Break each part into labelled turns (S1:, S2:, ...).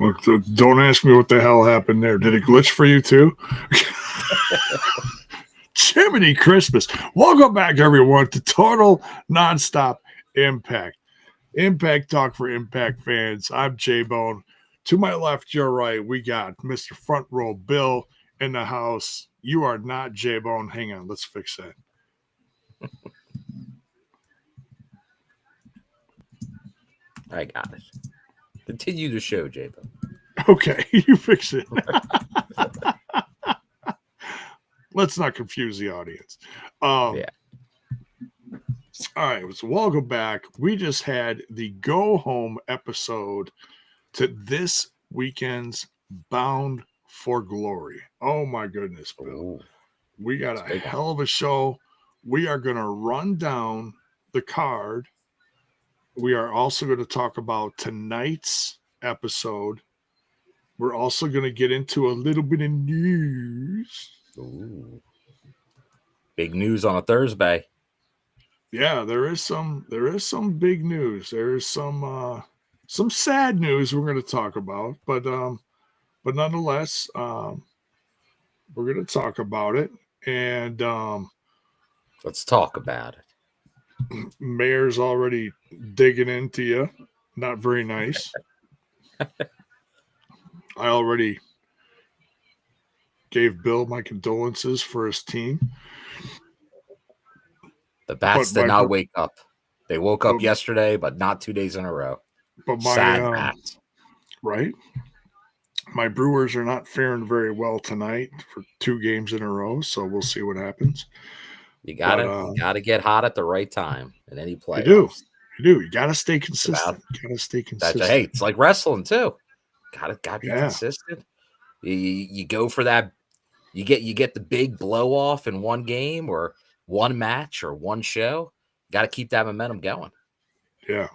S1: Look, don't ask me what the hell happened there. Did it glitch for you too? Jiminy Christmas. Welcome back, everyone, to Total Nonstop Impact. Impact Talk for Impact fans. I'm J-Bone. To my left, your right, we got Mr. Front Row Bill in the house. You are not J-Bone. Hang on, let's fix that.
S2: I got it. Continue the show, J-Bone.
S1: Okay, you fix it. Let's not confuse the audience.
S2: Yeah.
S1: All right, so welcome back. We just had the go home episode to this weekend's Bound for Glory. Oh my goodness, Bill.
S2: Ooh.
S1: We got a hell of a show. We are going to run down the card. We are also going to talk about tonight's episode. We're also going to get into a little bit of news.
S2: Ooh. Big news on a Thursday.
S1: Yeah, there is some big news. There is some sad news we're going to talk about, but nonetheless, we're going to talk about it. And
S2: let's talk about it.
S1: Mayor's already digging into you. Not very nice. I already gave Bill my condolences for his team.
S2: The Bats did not wake up. They woke up yesterday, but not 2 days in a row.
S1: But
S2: sad Bats.
S1: Right? My Brewers are not faring very well tonight for 2 games in a row, so we'll see what happens.
S2: You gotta get hot at the right time in any play.
S1: You do. You gotta stay consistent.
S2: Hey, it's like wrestling too. Gotta be consistent. You go for that. You get the big blow off in one game or one match or one show. Got to keep that momentum going.
S1: Yeah.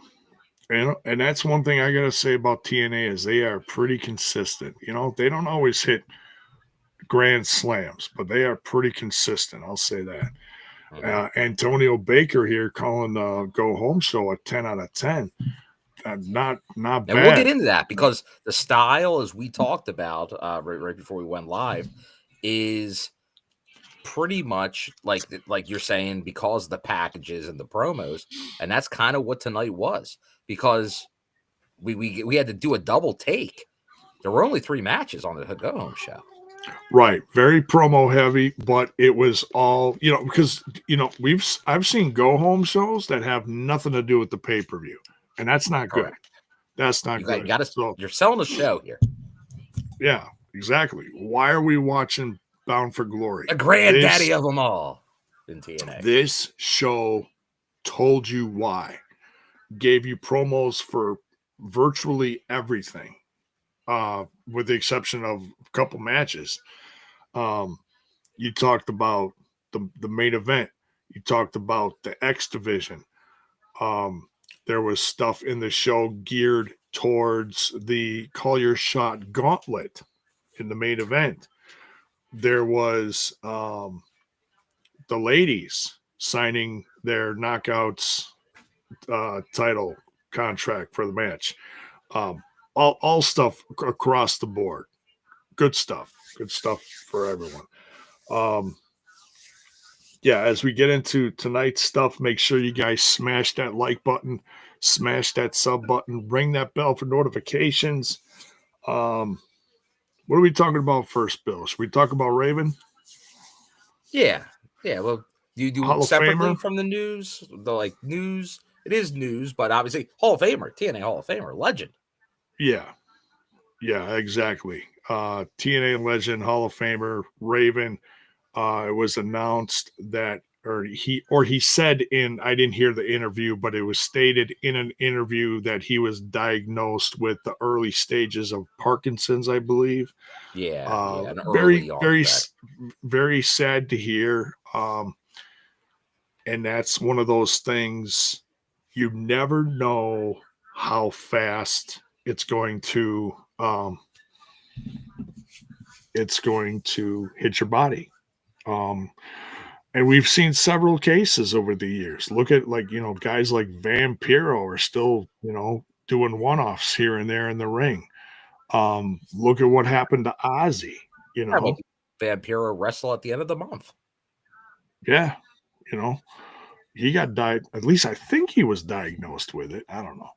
S1: And that's one thing I got to say about TNA is they are pretty consistent. You know, they don't always hit grand slams, but they are pretty consistent. I'll say that. Mm-hmm. Antonio Baker here calling the go home show a 10 out of 10. Not bad.
S2: And we'll get into that because the style, as we talked about right before we went live, is pretty much like you're saying, because of the packages and the promos, and that's kind of what tonight was, because we had to do a double take. There were only 3 matches on the go home show.
S1: Right, very promo heavy, but it was all, because I've seen go home shows that have nothing to do with the pay-per-view, and that's not good. That's not good.
S2: You're selling a show here.
S1: Yeah, exactly. Why are we watching Bound for Glory?
S2: The granddaddy of them all in TNA.
S1: This show told you why. Gave you promos for virtually everything, with the exception of a couple matches. You talked about the main event. You talked about the X Division. There was stuff in the show geared towards the Call Your Shot Gauntlet in the main event. There was the ladies signing their Knockouts title contract for the match. All stuff across the board. Good stuff for everyone. As we get into tonight's stuff, make sure you guys smash that like button, smash that sub button, ring that bell for notifications. What are we talking about first, Bill? Should we talk about Raven?
S2: Yeah. Well, you do
S1: Hall
S2: separately from the news? News. It is news, but obviously Hall of Famer, TNA Hall of Famer, legend.
S1: Yeah, exactly. TNA legend, Hall of Famer, Raven. It was announced that, or he said I didn't hear the interview, but it was stated in an interview that he was diagnosed with the early stages of Parkinson's, I believe.
S2: Yeah.
S1: Very sad to hear. And that's one of those things you never know how fast it's going to hit your body. And we've seen several cases over the years. Look at guys like Vampiro are still, doing one-offs here and there in the ring. Look at what happened to Ozzy.
S2: I mean, Vampiro wrestle at the end of the month.
S1: Yeah, he got died. At least I think he was diagnosed with it. I don't know.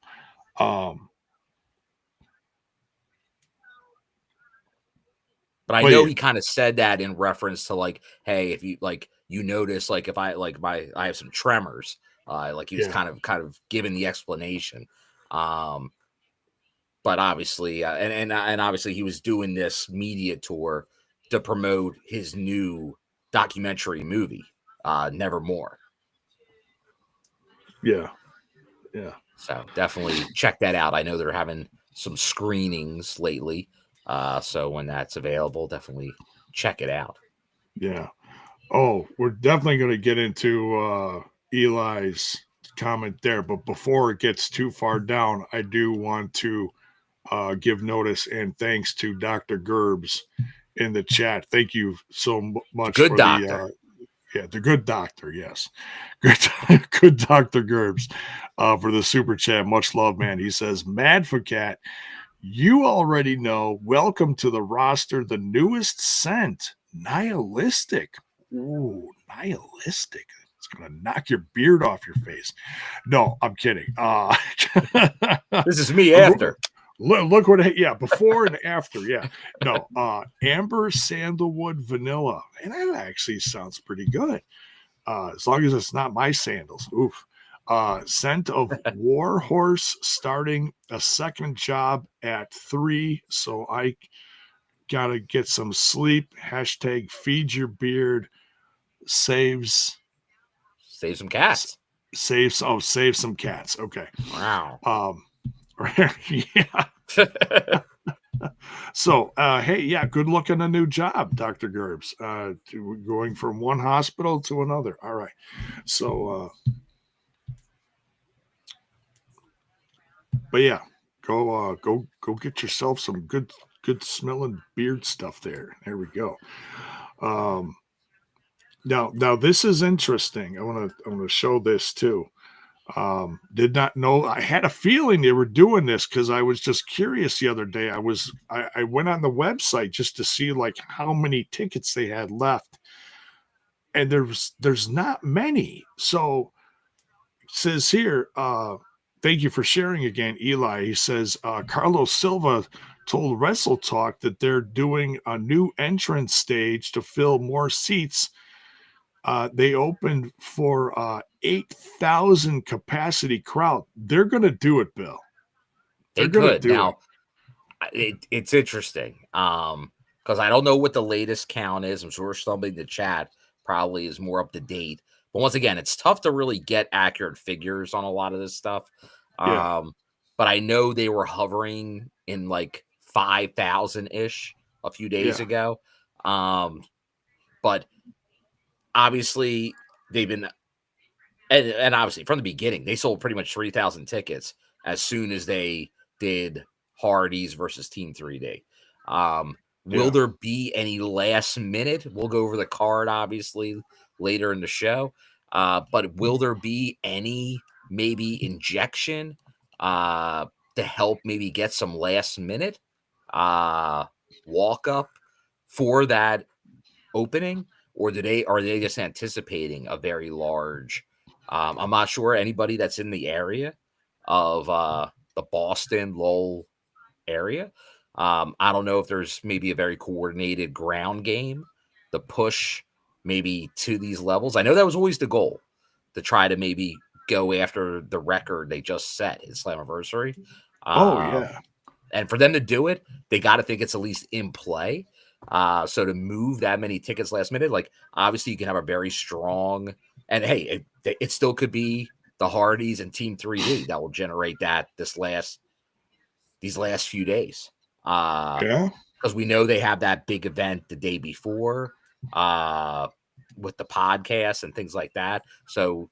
S2: But I know he kind of said that in reference to like, hey, if you like, notice like if I like I have some tremors. Like he was kind of giving the explanation. But obviously, and obviously he was doing this media tour to promote his new documentary movie, Nevermore.
S1: Yeah.
S2: So definitely check that out. I know they're having some screenings lately. So when that's available, definitely check it out.
S1: Yeah. Oh, we're definitely going to get into Eli's comment there. But before it gets too far down, I do want to give notice and thanks to Dr. Gerbs in the chat. Thank you so much
S2: good
S1: for
S2: doctor.
S1: The good doctor. Yes. Good Dr. Gerbs for the super chat. Much love, man. He says, Mad for Cat, you already know. Welcome to the roster. The newest scent, Nihilistic. Ooh, Nihilistic. It's going to knock your beard off your face. No, I'm kidding.
S2: This is me after.
S1: Look what, before and after. Yeah. No, amber, sandalwood, vanilla. And that actually sounds pretty good. As long as it's not my sandals. Oof. Scent of War Horse starting a second job at 3. So I got to get some sleep. Hashtag feed your beard. Save
S2: some cats.
S1: Save some cats. Okay.
S2: Wow.
S1: Yeah. So, hey, yeah, good luck on a new job, Dr. Gerbs. Going from one hospital to another. All right. So, but yeah, go get yourself some good smelling beard stuff there. There we go. Now this is interesting. I want to show this too. Did not know. I had a feeling they were doing this because I was just curious the other day. I went on the website just to see like how many tickets they had left, and there's not many. So it says here, thank you for sharing again, Eli. He says Carlos Silva told Wrestle Talk that they're doing a new entrance stage to fill more seats. They opened for 8,000 capacity crowd. They're going to do it, Bill.
S2: They're going to do now, it. It's interesting because I don't know what the latest count is. I'm sure somebody in the chat probably is more up to date. But once again, it's tough to really get accurate figures on a lot of this stuff. But I know they were hovering in like 5,000-ish a few days ago. But obviously they've been, and obviously from the beginning, they sold pretty much 3,000 tickets as soon as they did Hardy's versus Team 3D. Will there be any last minute? We'll go over the card, obviously, later in the show. But will there be any maybe injection to help maybe get some last minute walk up for that opening? Or are they just anticipating a very large? I'm not sure anybody that's in the area of the Boston Lowell area. I don't know if there's maybe a very coordinated ground game to push maybe to these levels. I know that was always the goal, to try to maybe go after the record they just set in Slammiversary. And for them to do it, they got to think it's at least in play. So to move that many tickets last minute, like obviously you can have a very strong, and hey, it still could be the Hardys and Team 3D that will generate these last few days. Because we know they have that big event the day before with the podcast and things like that. So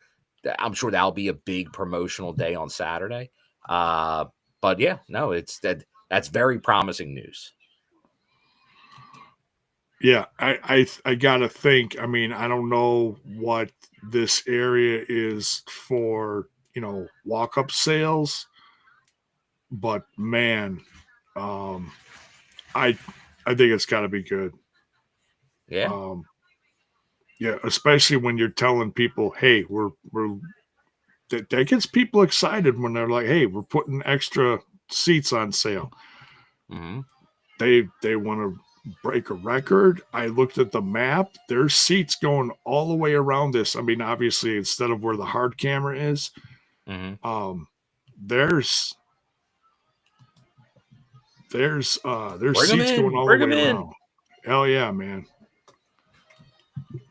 S2: I'm sure that'll be a big promotional day on Saturday. But yeah, no, that's very promising news.
S1: Yeah, I gotta think. I mean, I don't know what this area is for, walk up sales, but man, I think it's got to be good.
S2: Yeah.
S1: Yeah, especially when you're telling people, "Hey, we're that gets people excited when they're like, "Hey, we're putting extra seats on sale."
S2: Mm-hmm.
S1: They want to break a record. I looked at the map. There's seats going all the way around this. I mean, obviously, instead of where the hard camera is,
S2: Mm-hmm.
S1: there's
S2: Bring them
S1: seats going
S2: in.
S1: all the
S2: Bring them
S1: way
S2: in.
S1: around. Hell yeah, man.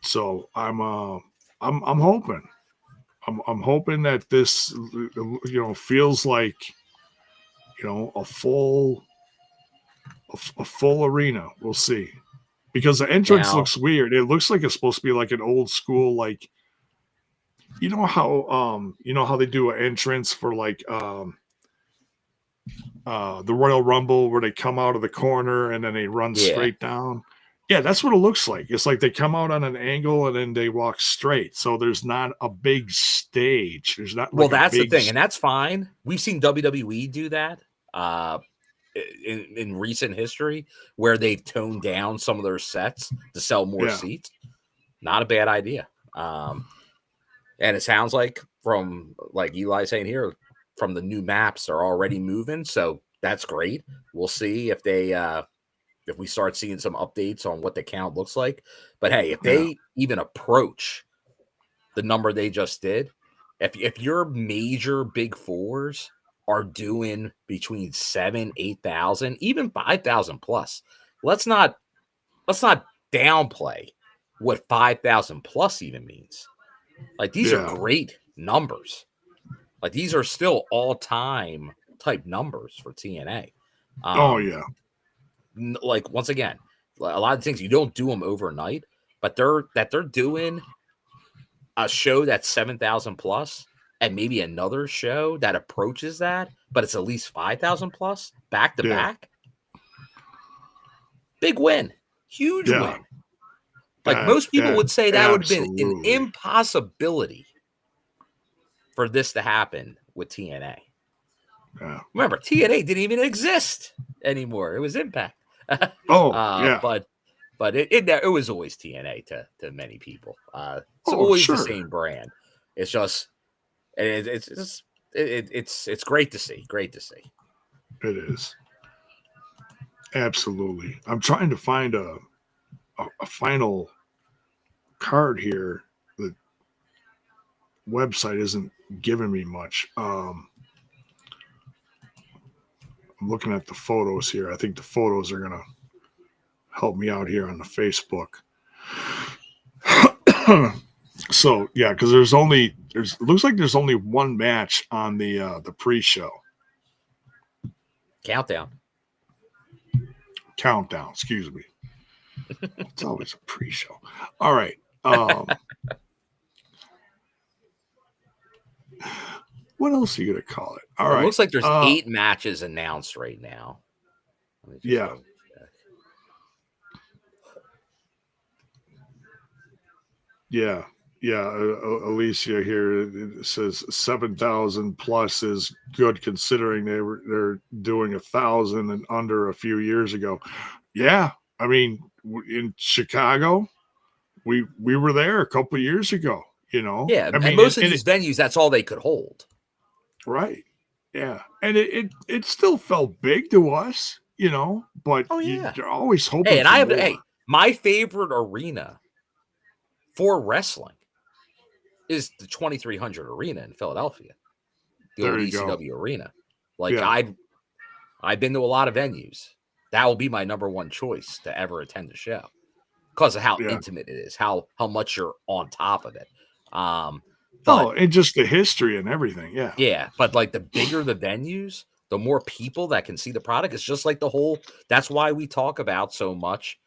S1: So I'm hoping. I'm hoping that this feels like a full arena. We'll see. Because the entrance
S2: Now,
S1: looks weird. It looks like it's supposed to be like an old school, like you know how they do an entrance for like the Royal Rumble where they come out of the corner and then they run
S2: yeah.
S1: straight down. Yeah, that's what it looks like. It's like they come out on an angle and then they walk straight. So there's not a big stage. There's not
S2: Well,
S1: like a
S2: that's the
S1: big
S2: thing, and that's fine. We've seen WWE do that in recent history, where they've toned down some of their sets to sell more
S1: yeah.
S2: seats. Not a bad idea. And it sounds like, from like Eli saying here, from the new maps are already moving, so that's great. We'll see if we start seeing some updates on what the count looks like. But hey, if
S1: Yeah.
S2: they even approach the number they just did, if your major big fours are doing between 7,000, 8,000, even 5,000 plus, let's not downplay what 5,000 plus even means. Like, these are
S1: Yeah.
S2: great numbers. Like, these are still all-time type numbers for TNA.
S1: Oh yeah.
S2: Like, once again, a lot of things, you don't do them overnight, but they're doing a show that's 7,000 plus and maybe another show that approaches that, but it's at least 5,000 plus back to
S1: Yeah.
S2: back. Big win. Huge
S1: Yeah.
S2: win. Like, most people would say that would have been an
S1: Absolutely.
S2: impossibility for this to happen with TNA.
S1: Yeah.
S2: Remember, TNA didn't even exist anymore. It was Impact.
S1: Oh yeah.
S2: But it was always TNA to many people. It's
S1: Oh
S2: always the
S1: sure.
S2: same brand. It's just it's great to see. Great to see.
S1: It is. Absolutely. I'm trying to find a final card here. The website isn't giving me much. I'm looking at the photos here. I think the photos are gonna help me out here on the Facebook. So yeah, because it looks like there's only one match on the pre-show
S2: Countdown.
S1: countdown. Excuse me. It's always a pre-show. All right. What else are you gonna call it? All
S2: It
S1: right.
S2: looks like there's 8 matches announced right now.
S1: Yeah. Yeah. Yeah. Alicia here says 7,000 plus is good considering they're doing 1,000 and under a few years ago. Yeah. I mean, in Chicago, we were there a couple of years ago.
S2: Yeah,
S1: I
S2: and
S1: mean,
S2: most of these venues, that's all they could hold.
S1: right. Yeah. And it still felt big to us, but
S2: Oh yeah.
S1: you're always hoping
S2: Hey, and
S1: for more.
S2: my favorite arena for wrestling is the 2300 Arena in Philadelphia, the
S1: There
S2: old
S1: you go.
S2: ECW arena. Like,
S1: Yeah.
S2: I've been to a lot of venues. That will be my number one choice to ever attend a show, because of how
S1: Yeah.
S2: intimate it is, how much you're on top of it.
S1: Oh, and just the history and everything. Yeah.
S2: Yeah, but like, the bigger the venues, the more people that can see the product. It's just like that's why we talk about so much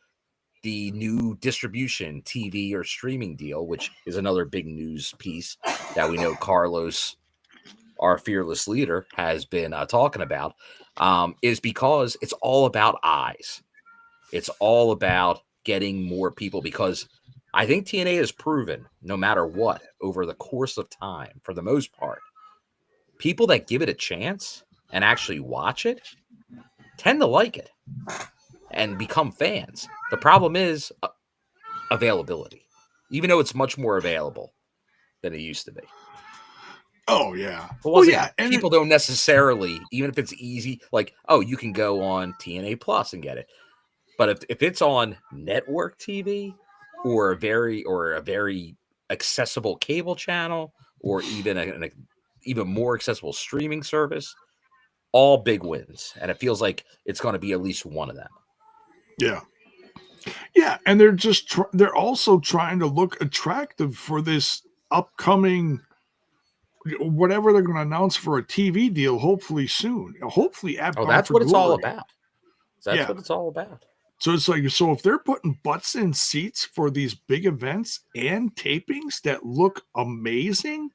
S2: the new distribution TV or streaming deal, which is another big news piece that we know Carlos, our fearless leader, has been talking about, is because it's all about eyes. It's all about getting more people, because I think TNA has proven, no matter what, over the course of time, for the most part, people that give it a chance and actually watch it tend to like it and become fans. The problem is availability, even though it's much more available than it used to be.
S1: Oh yeah.
S2: But once
S1: yeah,
S2: again, people don't necessarily, even if it's easy, like, oh, you can go on TNA Plus and get it. But if it's on network TV or a very accessible cable channel or even an even more accessible streaming service, all big wins. And it feels like it's going to be at least one of them.
S1: Yeah. Yeah, and they're also trying to look attractive for this upcoming whatever they're going to announce for a TV deal, hopefully soon. Hopefully at
S2: Oh,
S1: Bound
S2: that's
S1: for
S2: what it's all
S1: Glory.
S2: about. That's what it's all about.
S1: So it's like, so if they're putting butts in seats for these big events and tapings that look amazing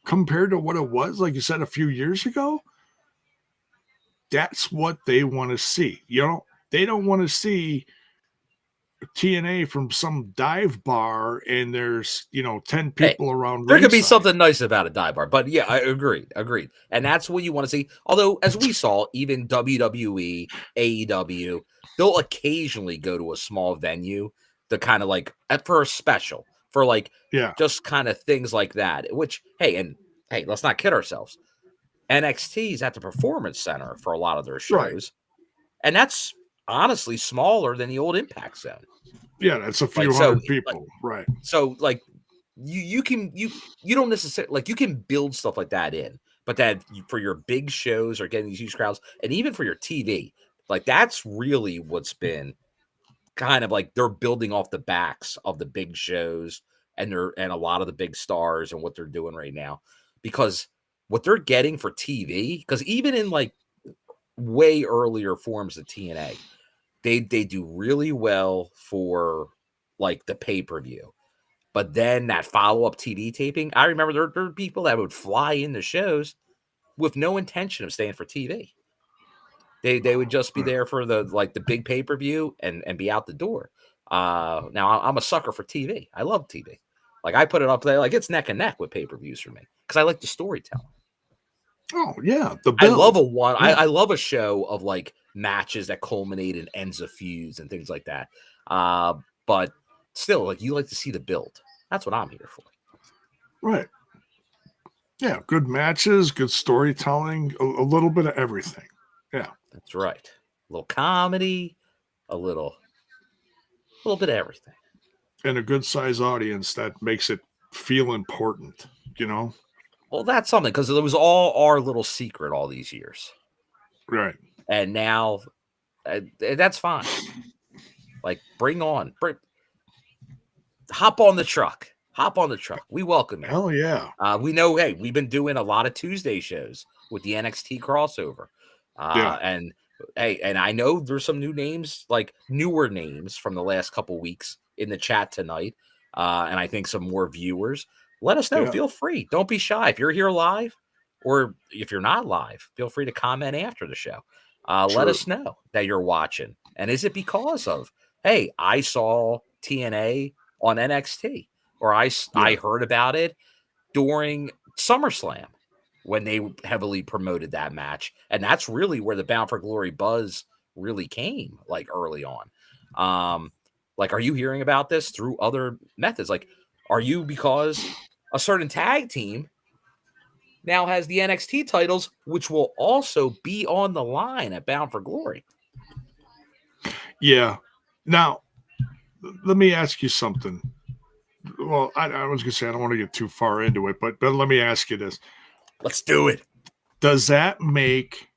S1: compared to what it was, like you said, a few years ago, that's what they want to see. You know, they don't want to see TNA from some dive bar and there's 10 people around
S2: there could be
S1: ringside.
S2: something nice about a dive bar, but yeah, I agreed, and that's what you want to see. Although, as we saw, even WWE, AEW, they'll occasionally go to a small venue to kind of like for a special, for like just kind of things like that. Which hey, let's not kid ourselves. NXT is at the Performance Center for a lot of their shows, and that's honestly smaller than the old Impact Zone.
S1: Yeah, that's a few hundred people, right?
S2: So, like, you don't necessarily, like, you can build stuff like that in, but that for your big shows or getting these huge crowds, and even for your TV, like, that's really what's been kind of like they're building off the backs of the big shows and a lot of the big stars and what they're doing right now, because what they're getting for TV, because even in like way earlier forms of TNA, they do really well for like the pay-per-view. But then that follow-up TV taping, I remember there were people that would fly into shows with no intention of staying for TV. They would just be there for the big pay-per-view and be out the door. Now I'm a sucker for TV. I love TV. Like, I put it up there, like, it's neck and neck with pay-per-views for me because I like the storytelling.
S1: Oh yeah,
S2: I love I love a show of like matches that culminate in ends of feuds and things like that. But still, like, you like to see the build. That's what I'm here for.
S1: Right. Yeah, good matches, good storytelling, a little bit of everything. Yeah,
S2: that's right. A little comedy, a little bit of everything,
S1: and a good size audience that makes it feel important.
S2: Well, that's something, because it was all our little secret all these years,
S1: right?
S2: And now that's fine. Like, hop on the truck. We welcome you.
S1: Hell yeah.
S2: We know, hey, we've been doing a lot of Tuesday shows with the NXT crossover. And hey, and I know there's some newer names from the last couple weeks in the chat tonight. And I think some more viewers. Let us know. Yeah. Feel free. Don't be shy. If you're here live, or if you're not live, feel free to comment after the show. Let us know that you're watching. And is it because of, hey, I saw TNA on NXT, or I heard about it during SummerSlam when they heavily promoted that match. And that's really where the Bound for Glory buzz really came, like, early on. Like, are you hearing about this through other methods? Like, are you, because a certain tag team now has the NXT titles, which will also be on the line at Bound for Glory?
S1: Yeah. Now, let me ask you something. Well, I was going to say, I don't want to get too far into it, but let me ask you this.
S2: Let's do it.
S1: Does that make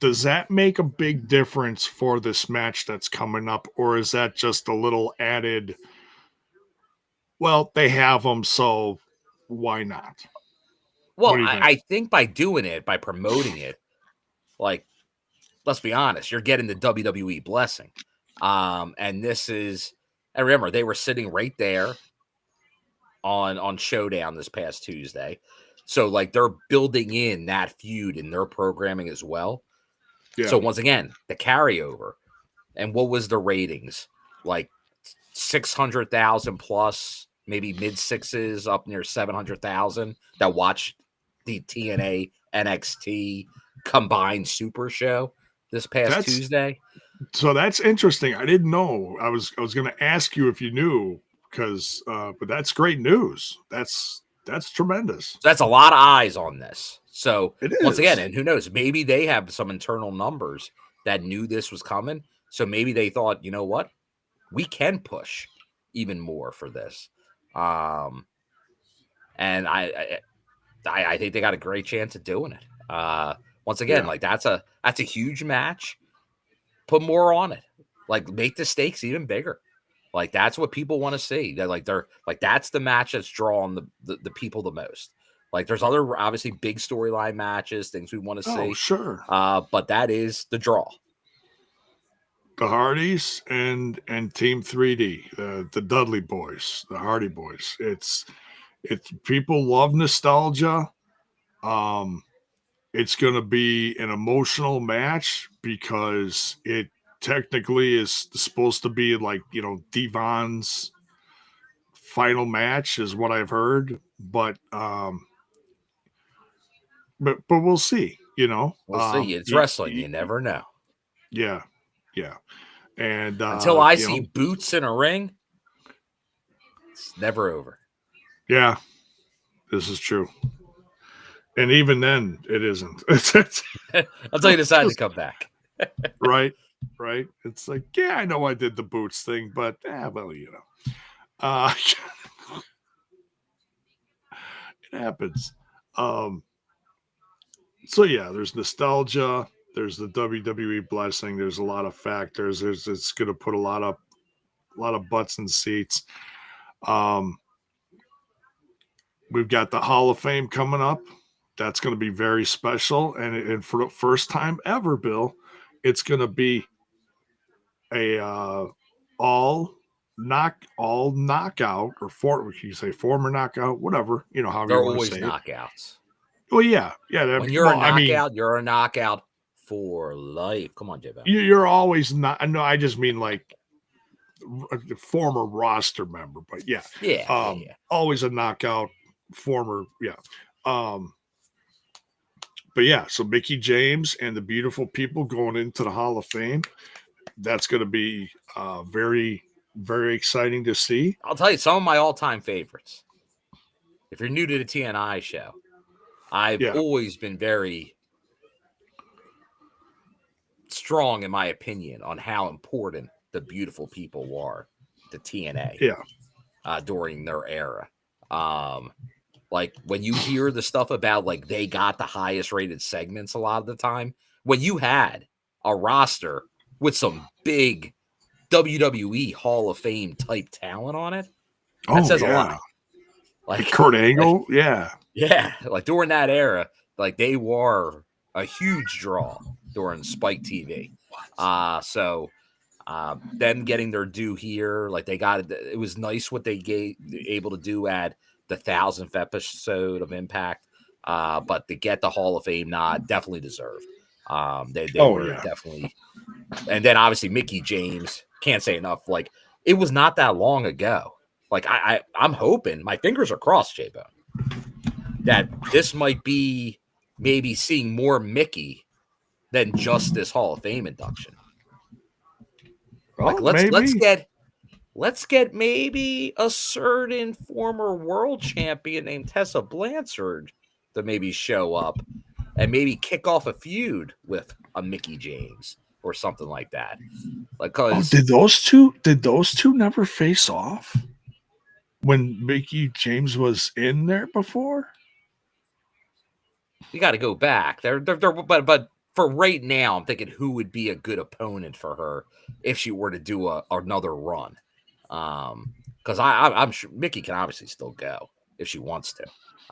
S1: a big difference for this match that's coming up, or is that just a little added, well, they have them, so why not?
S2: Well, I think by doing it, by promoting it, like, let's be honest, you're getting the WWE blessing. And this is, and remember, they were sitting right there on Showdown this past Tuesday. So, like, they're building in that feud in their programming as well. Yeah. So once again, the carryover. And what was the ratings? Like 600,000 plus, maybe mid sixes, up near 700,000 that watched the TNA NXT combined super show this past
S1: That's
S2: Tuesday.
S1: so that's interesting. I didn't know. I was going to ask you if you knew because, but that's great news. That's tremendous.
S2: So that's a lot of eyes on this. So
S1: It
S2: once again,
S1: is.
S2: and who knows, maybe they have some internal numbers that knew this was coming. So maybe they thought, you know what, we can push even more for this. And I think they got a great chance of doing it. Once again,
S1: Yeah.
S2: like that's a huge match. Put more on it. Like make the stakes even bigger. Like that's what people want to see. They're like that's the match that's drawing the people the most. Like there's other obviously big storyline matches, things we want to
S1: Oh,
S2: see.
S1: sure.
S2: But that is the draw.
S1: The Hardys and Team 3D, the Dudley Boys, the Hardy Boys. It's people love nostalgia. It's going to be an emotional match because it technically is supposed to be like, Devon's final match is what I've heard, but we'll see,
S2: We'll see. It's wrestling. You never know.
S1: Yeah. And
S2: Until I see boots in a ring, it's never over.
S1: Yeah, this is true. And even then, it isn't.
S2: Until you decide to come back.
S1: Right. It's like, yeah, I know I did the boots thing, but well, it happens. So yeah, there's nostalgia. There's the WWE blessing. There's a lot of factors. It's going to put a lot of butts in seats. We've got the Hall of Fame coming up. That's going to be very special, and for the first time ever, Bill, it's going to be a all knockout or you say former knockout, whatever, however
S2: They're
S1: you want to
S2: always
S1: say
S2: knockouts.
S1: it. Well, yeah.
S2: When you're a knockout, you're a knockout for life. Come on, J-Bone.
S1: You're always not. No, I just mean like the former roster member, but yeah. Always a knockout, former, yeah. But yeah, so Mickie James and the beautiful people going into the Hall of Fame. That's going to be very, very exciting to see.
S2: I'll tell you some of my all-time favorites. If you're new to the TNI show, I've always been very strong in my opinion on how important the beautiful people were to TNA. During their era. Like when you hear the stuff about like they got the highest rated segments a lot of the time, when you had a roster with some big WWE Hall of Fame type talent on it, that says a lot. Like
S1: Kurt Angle, yeah,
S2: like during that era, like they were a huge draw during Spike TV. So them getting their due here, like they got it was nice what they able to do at the 1,000th episode of Impact, but to get the Hall of Fame nod, definitely deserved. They were definitely, and then obviously Mickie James, can't say enough. Like it was not that long ago. Like I'm hoping, my fingers are crossed, J-Bone, that this might be maybe seeing more Mickie than just this Hall of Fame induction. Like let's get maybe a certain former world champion named Tessa Blanchard to maybe show up and maybe kick off a feud with a Mickie James or something like that. Like,
S1: did those two never face off when Mickie James was in there before?
S2: You got to go back there, but for right now, I'm thinking who would be a good opponent for her if she were to do another run. Because I'm sure Mickie can obviously still go if she wants to.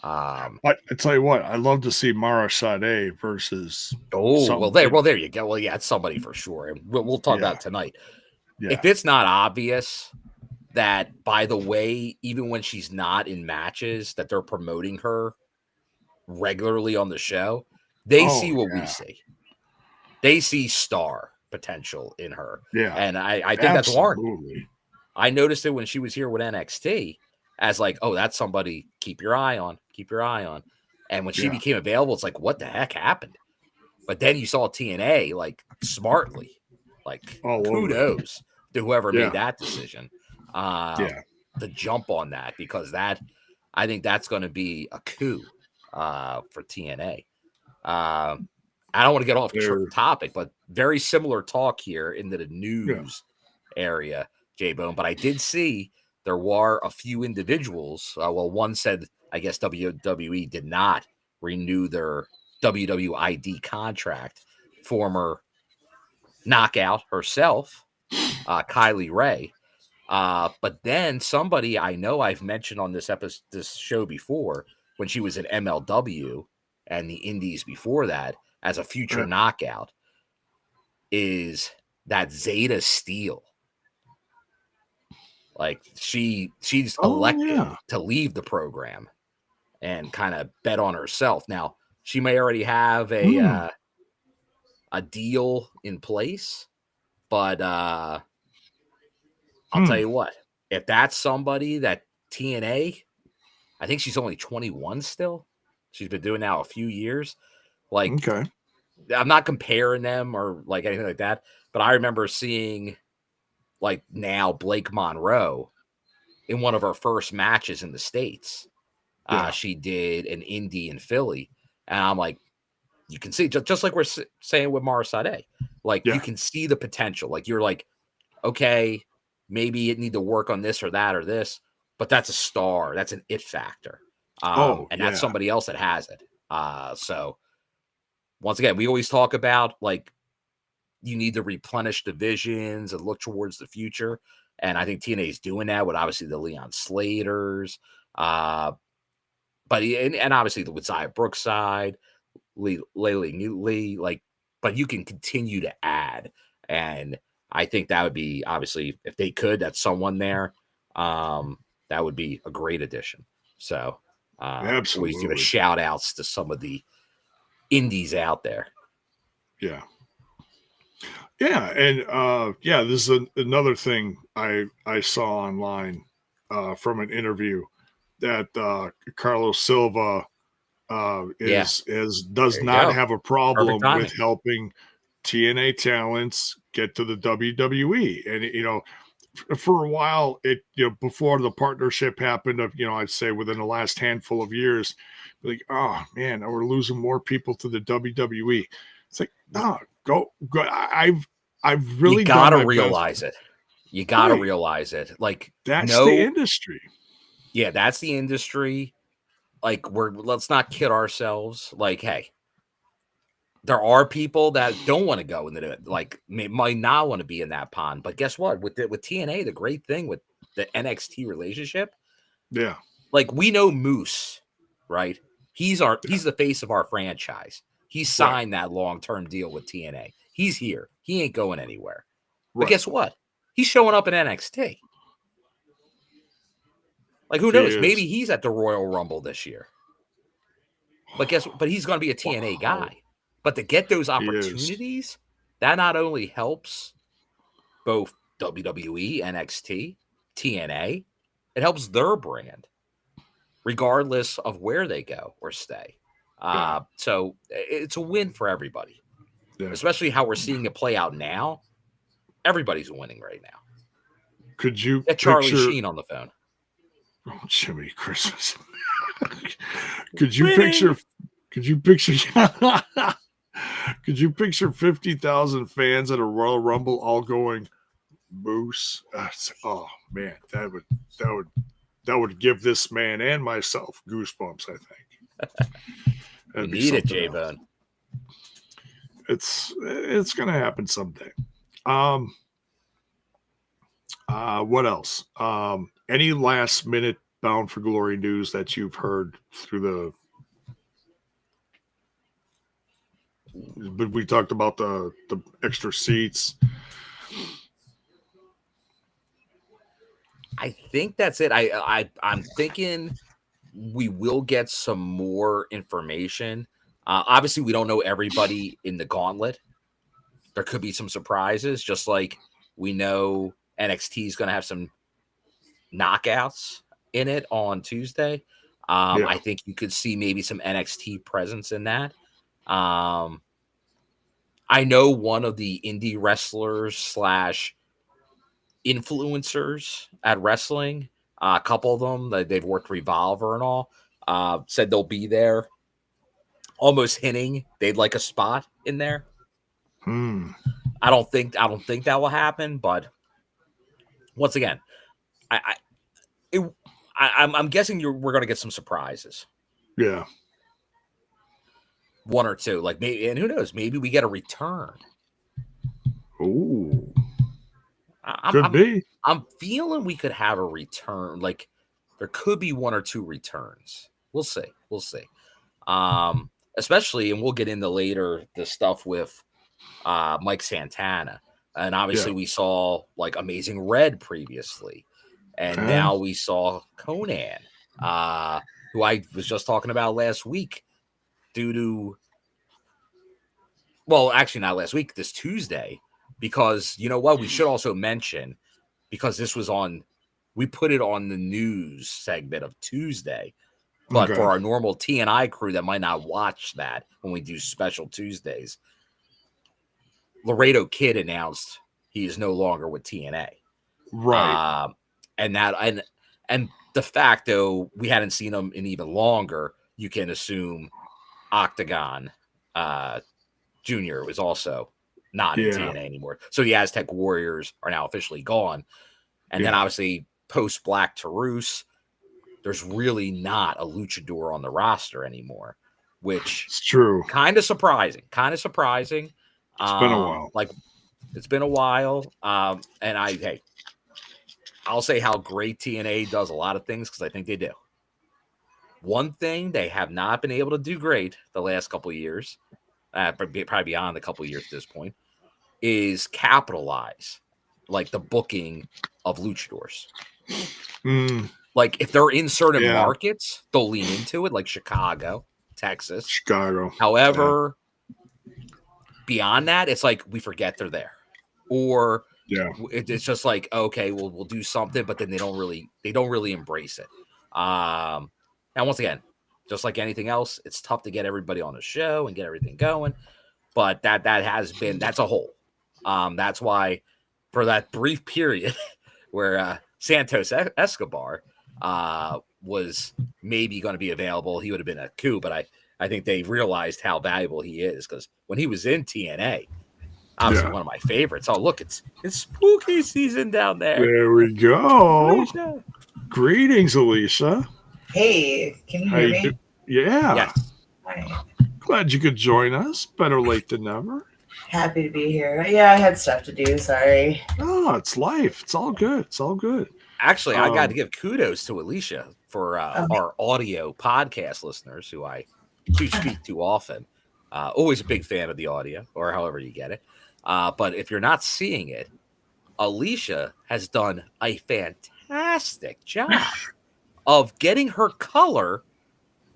S1: I tell you what, I'd love to see Mara Sade versus.
S2: There you go. Well, yeah, it's somebody for sure. We'll talk about it tonight. Yeah. If it's not obvious that, by the way, even when she's not in matches, that they're promoting her regularly on the show, they see what we see. They see star potential in her.
S1: Yeah.
S2: And I think that's warranted. I noticed it when she was here with NXT as like, oh, that's somebody keep your eye on. And when she became available, it's like, what the heck happened? But then you saw TNA like smartly, like
S1: All over it.
S2: kudos to whoever
S1: Yeah.
S2: made that decision
S1: Yeah.
S2: to jump on that, because that, I think that's going to be a coup for TNA. I don't want to get off topic, but very similar talk here into the news area, J-Bone. But I did see there were a few individuals. Well, one said, I guess WWE did not renew their WWID contract. Former Knockout herself, Kylie Ray. But then somebody I know I've mentioned on this show before, when she was at MLW and the Indies before that as a future knockout, is that Zeta Steele. Like she's elected to leave the program and kind of bet on herself. Now, she may already have a deal in place, but I'll tell you what, if that's somebody that TNA, I think she's only 21 still. She's been doing now a few years. Like,
S1: okay.
S2: I'm not comparing them or like anything like that, but I remember seeing like now Blake Monroe in one of her first matches in the States. She did an indie in Philly. And I'm like, you can see, just like we're saying with Mara Sade, like you can see the potential. Like you're like, okay, maybe it need to work on this or that or this, but that's a star. That's an it factor. And that's somebody else that has it. So once again, we always talk about like you need to replenish divisions and look towards the future. And I think TNA is doing that with obviously the Leon Slaters, but and obviously with Zaya Brookside, Lee, like, but you can continue to add. And I think that would be obviously, if they could, that's someone there. That would be a great addition. So always give a shout outs to some of the indies out there.
S1: Yeah. Yeah. And this is another thing I saw online from an interview that Carlos Silva does not have a problem with helping TNA talents get to the WWE. And for a while, before the partnership happened, I'd say within the last handful of years, like, oh man, we're losing more people to the WWE. It's like, no, go. I've really
S2: gotta realize it. You gotta realize it. Like,
S1: that's the industry.
S2: Yeah, that's the industry. Like, let's not kid ourselves. Like, hey, there are people that don't want to go into it, like might not want to be in that pond. But guess what? With TNA, the great thing with the NXT relationship, like we know Moose, right? He's the face of our franchise. He signed that long-term deal with TNA. He's here. He ain't going anywhere. But guess what? He's showing up in NXT. Like, who knows? Maybe he's at the Royal Rumble this year. But he's going to be a TNA guy. But to get those opportunities, that not only helps both WWE, NXT, TNA, it helps their brand, regardless of where they go or stay. So it's a win for everybody, especially how we're seeing it play out now. Everybody's winning right now.
S1: Could you
S2: get Charlie Sheen on the phone?
S1: Oh, Jimmy Christmas. Could you picture? Could you picture 50,000 fans at a Royal Rumble all going Moose? Oh man, that would give this man and myself goosebumps, I think.
S2: You need it, J-Bone.
S1: It's gonna happen someday. What else? Any last minute Bound for Glory news that you've heard through but we talked about the extra seats.
S2: I think that's it. I'm thinking we will get some more information. Obviously, we don't know everybody in the gauntlet. There could be some surprises, just like we know NXT is going to have some knockouts in it on Tuesday. I think you could see maybe some NXT presence in that. I know one of the indie wrestlers slash influencers at wrestling, a couple of them that they've worked Revolver and all, said they'll be there, almost hinting they'd like a spot in there. I don't think that will happen, but once again, I'm guessing we're going to get some surprises.
S1: Yeah.
S2: One or two, like maybe, and who knows, maybe we get a return.
S1: Ooh. Could be.
S2: I'm feeling we could have a return. Like there could be one or two returns. We'll see. Especially, and we'll get into later the stuff with Mike Santana. And obviously we saw like Amazing Red previously. And now we saw Conan, who I was just talking about last week, due to, well, actually not last week, this Tuesday, because you know what? We should also mention, because this was we put it on the news segment of Tuesday, but for our normal TNI crew that might not watch that when we do special Tuesdays, Laredo Kid announced he is no longer with TNA.
S1: Right.
S2: And the fact, though, we hadn't seen him in even longer, you can assume Octagon Jr. was also not in TNA anymore. So the Aztec Warriors are now officially gone. And then obviously post Black Taurus, there's really not a luchador on the roster anymore, which
S1: it's true.
S2: Kind of surprising.
S1: It's been a while.
S2: It's been a while. And I'll say how great TNA does a lot of things, because I think they do. One thing they have not been able to do great the last couple of years, probably beyond a couple of years at this point, is capitalize like the booking of luchadors. Like if they're in certain markets, they'll lean into it, like Chicago, Texas. However, beyond that, it's like we forget they're there. Or it's just like, okay, we'll do something, but then they don't really embrace it. Now, once again, just like anything else, it's tough to get everybody on the show and get everything going. But that's a hole. That's why for that brief period where Santos Escobar was maybe going to be available, he would have been a coup. But I think they realized how valuable he is, because when he was in TNA, obviously one of my favorites. Oh, look, it's spooky season down there.
S1: There we go.
S2: Alicia.
S1: Greetings, Alicia.
S3: Hey, can you hear me?
S1: Yeah.
S2: Yes.
S3: Hi.
S1: Glad you could join us. Better late than never.
S3: Happy to be here. Yeah, I had stuff to do. Sorry.
S1: Oh, it's life. It's all good.
S2: Actually, I got to give kudos to Alicia for our audio podcast listeners who I do speak to often. Always a big fan of the audio, or however you get it. But if you're not seeing it, Alicia has done a fantastic job of getting her color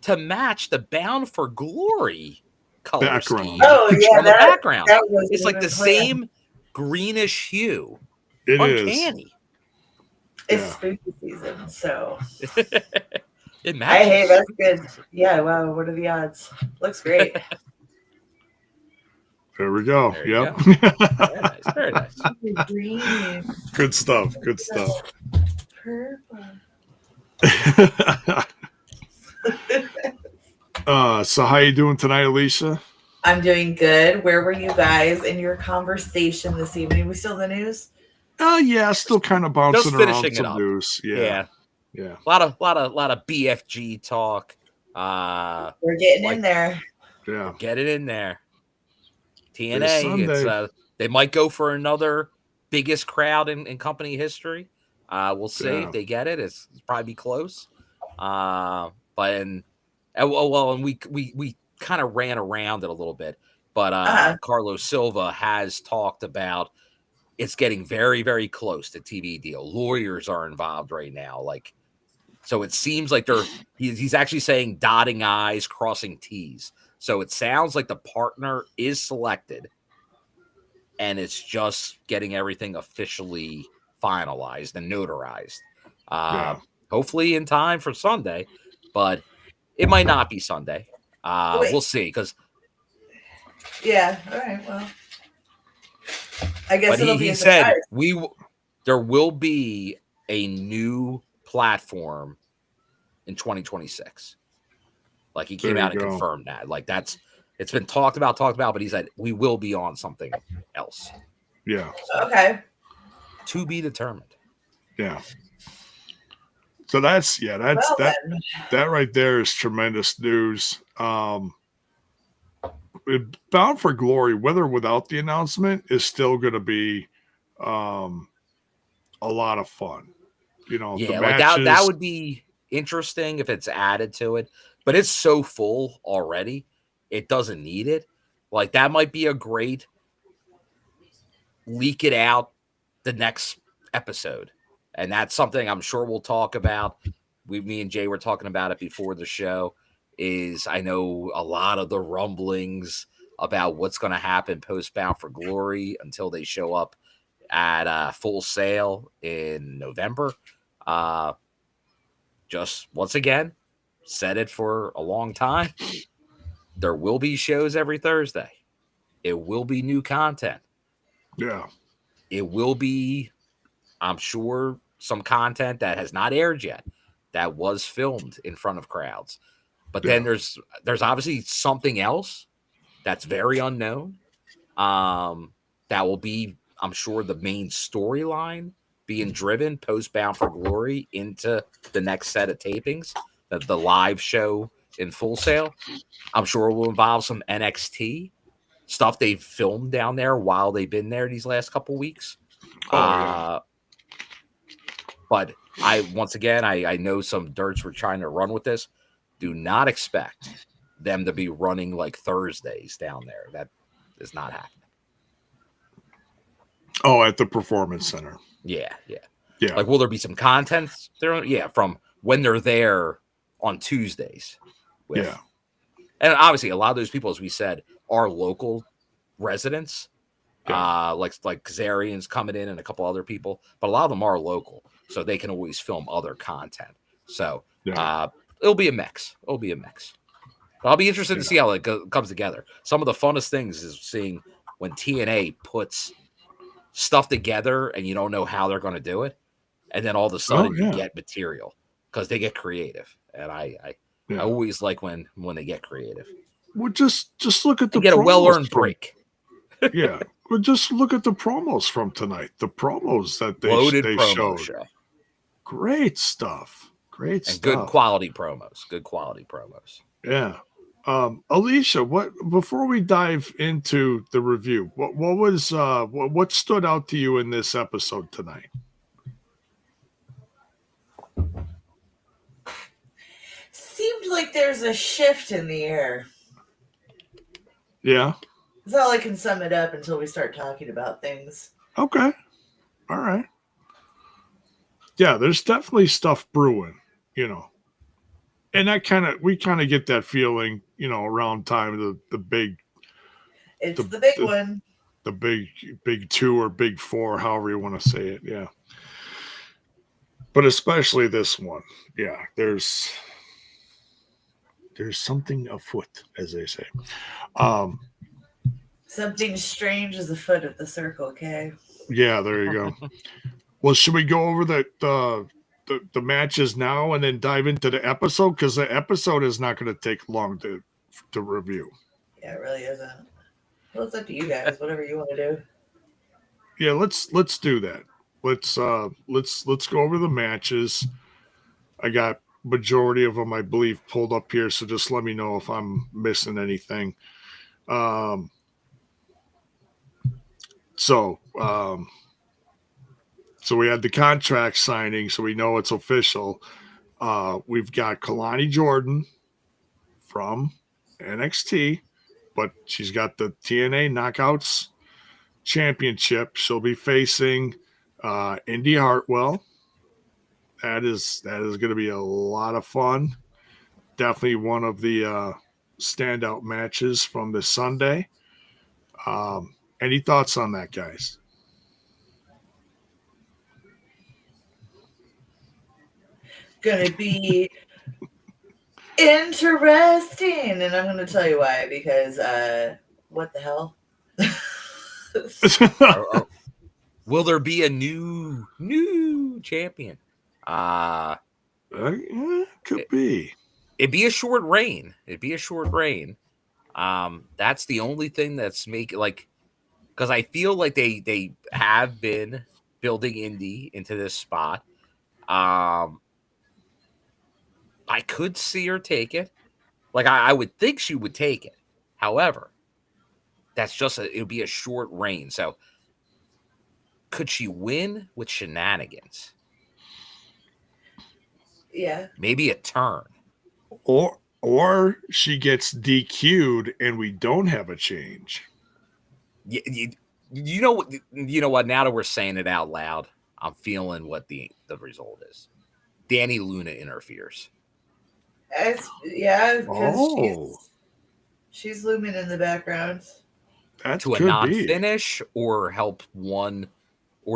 S2: to match the Bound for Glory color scheme.
S3: Oh, yeah,
S2: on the background. It's like the
S3: plan.
S2: same greenish hue.
S1: It
S2: Uncanny.
S1: is.
S3: It's spooky season, so
S2: it matches.
S3: Hey, that's good. Yeah, wow, what are the odds? Looks great.
S1: There we go.
S2: There you
S1: Yep.
S2: go. Very nice.
S3: Green.
S1: Good stuff.
S3: Purple.
S1: So how you doing tonight, Alicia?
S3: I'm doing good. Where were you guys in your conversation this evening? We still in the news?
S1: Yeah, still kind of bouncing
S2: Just
S1: around
S2: finishing
S1: some
S2: it up.
S1: news. Yeah.
S2: A lot of BFG talk.
S3: We're getting in there.
S1: Yeah.
S2: Get it in there. TNA. They might go for another biggest crowd in company history. We'll see if they get it. It's probably be close. And we kind of ran around it a little bit. But Carlos Silva has talked about it's getting very, very close to TV deal. Lawyers are involved right now. So it seems like he's actually saying dotting I's, crossing T's. So it sounds like the partner is selected, and it's just getting everything officially finalized and notarized. Hopefully in time for Sunday, but it might not be Sunday. We'll see.
S3: Yeah. All right. Well, I guess
S2: But
S3: it'll be
S2: he
S3: a
S2: said
S3: surprise.
S2: there will be a new platform in 2026. Like he came
S1: There you
S2: out and
S1: go.
S2: confirmed that. Like it's been talked about, but he said we will be on something else.
S1: Yeah.
S3: Okay.
S2: To be determined.
S1: Yeah. So that's
S3: Well, then.
S1: that right there is tremendous news. Bound for Glory, whether without the announcement, is still going to be a lot of fun. The
S2: Yeah, like
S1: matches.
S2: that would be interesting if it's added to it, but it's so full already. It doesn't need it. Like that might be a great leak it out the next episode. And that's something I'm sure we'll talk about. Me and Jay were talking about it before the show. Is I know a lot of the rumblings about what's going to happen post Bound for Glory until they show up at Full Sail in November. Just once again, said it for a long time. There will be shows every Thursday. It will be new content.
S1: Yeah.
S2: It will be, I'm sure, some content that has not aired yet that was filmed in front of crowds. But then there's obviously something else that's very unknown. That will be, I'm sure, the main storyline being driven post Bound for Glory into the next set of tapings, the live show in Full Sail. I'm sure it will involve some NXT stuff they've filmed down there while they've been there these last couple weeks. But once again, I know some dirts were trying to run with this. Do not expect them to be running like Thursdays down there. That is not happening.
S1: Oh, at the Performance Center.
S2: Yeah.
S1: Yeah.
S2: Like, will there be some content there? Yeah, from when they're there on Tuesdays. And obviously, a lot of those people, as we said, are local residents.
S1: Yeah.
S2: Like Kazarian's coming in and a couple other people, but a lot of them are local, so they can always film other content. So it'll be a mix. But I'll be interested to see how it comes together. Some of the funnest things is seeing when TNA puts stuff together and you don't know how they're going to do it, and then all of a sudden you get material because they get creative, and I always like when they get creative.
S1: Well, just look at the
S2: get a well-earned break.
S1: Yeah, well, just look at the promos from tonight. The promos that they showed.
S2: Show.
S1: Great stuff.
S2: And good quality promos.
S1: Yeah. Alicia, before we dive into the review, what stood out to you in this episode tonight?
S3: Seemed like there's a shift in the air.
S1: Yeah.
S3: That's all I can sum it up until we start talking about things.
S1: Okay. All right. Yeah, there's definitely stuff brewing, And we kind of get that feeling, around time the big.
S3: It's the big one.
S1: The big 2 or big 4, however you want to say it. Yeah. But especially this one. Yeah, there's something afoot, as they say.
S3: Something strange is afoot at the circle, okay?
S1: Yeah, there you go. Well, should we go over the matches now and then dive into the episode? Because the episode is not going to take long to review.
S3: Yeah, it really isn't. Well, it's up to you guys. Whatever you want to do.
S1: Yeah, let's do that. Let's go over the matches. I got majority of them, I believe, pulled up here. So just let me know if I'm missing anything. So we had the contract signing, so we know it's official. We've got Kalani Jordan from NXT, but she's got the TNA Knockouts Championship. She'll be facing Indy Hartwell. That is going to be a lot of fun. Definitely one of the standout matches from this Sunday. Any thoughts on that, guys?
S3: Gonna be interesting, and I'm gonna tell you why. Because what the hell?
S2: Will there be a new champion?
S1: Could be.
S2: It'd be a short reign. That's the only thing that's making because I feel like they have been building Indy into this spot. I could see her take it. Like I would think she would take it. However, that's just it would be a short reign. So could she win with shenanigans?
S3: Yeah.
S2: Maybe a turn.
S1: Or she gets DQ'd and we don't have a change.
S2: You know what? Now that we're saying it out loud, I'm feeling what the result is. Danny Luna interferes.
S3: Because she's looming in the background.
S1: That
S2: to a non-finish or help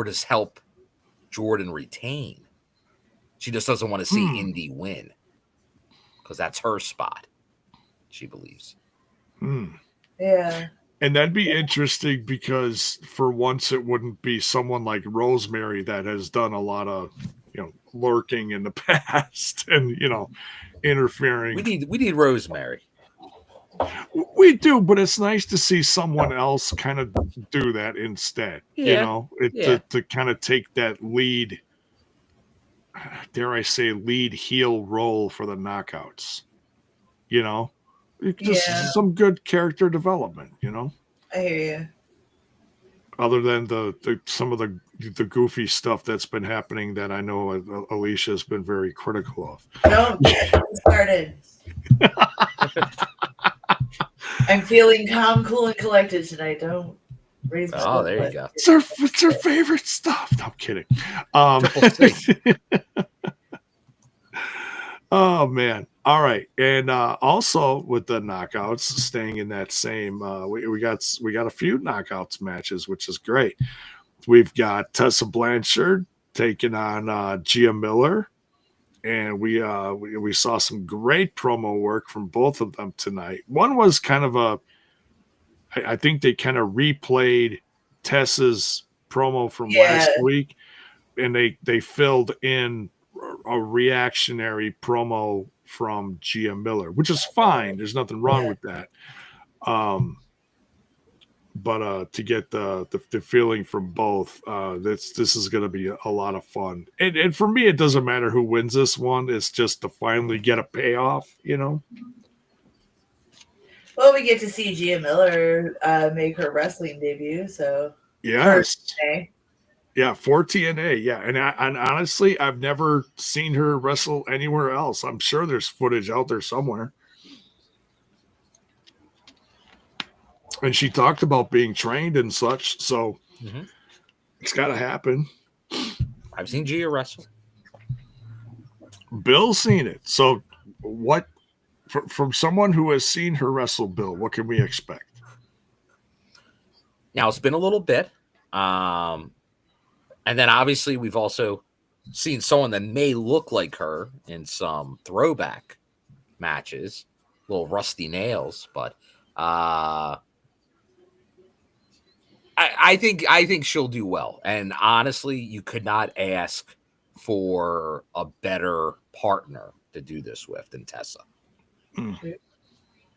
S2: just help Jordan retain. She just doesn't want to see Indy win because that's her spot, she believes.
S3: Yeah.
S1: And that'd be interesting because for once it wouldn't be someone like Rosemary that has done a lot of, lurking in the past and, interfering.
S2: We need Rosemary.
S1: We do, but it's nice to see someone else kind of do that instead. To kind of take that lead, dare I say, lead heel role for the knockouts. Just some good character development.
S3: I hear you.
S1: Other than the some of the goofy stuff that's been happening that I know Alicia has been very critical of.
S3: Don't get me started. I'm feeling calm, cool, and collected tonight. Don't raise my
S2: Oh, there you go.
S1: It's her favorite stuff. No, I'm kidding. Oh man. All right. And also with the knockouts, staying in that same we got a few knockouts matches, which is great. We've got Tessa Blanchard taking on Gia Miller. And we saw some great promo work from both of them tonight. One was kind of I think they kind of replayed Tessa's promo from last week, and they filled in a reactionary promo from Gia Miller, which is fine. There's nothing wrong with that. But to get the feeling from both, this is going to be a lot of fun. And for me, it doesn't matter who wins this one. It's just to finally get a payoff,
S3: Well, we get to see Gia Miller make her wrestling debut. So
S1: yes, for TNA, yeah. And honestly, I've never seen her wrestle anywhere else. I'm sure there's footage out there somewhere. And she talked about being trained and such, so it's got to happen.
S2: I've seen Gia wrestle.
S1: Bill's seen it. So what, from someone who has seen her wrestle, Bill, what can we expect?
S2: Now, it's been a little bit. And then obviously we've also seen someone that may look like her in some throwback matches, little rusty nails, but I think she'll do well. And honestly, you could not ask for a better partner to do this with than Tessa.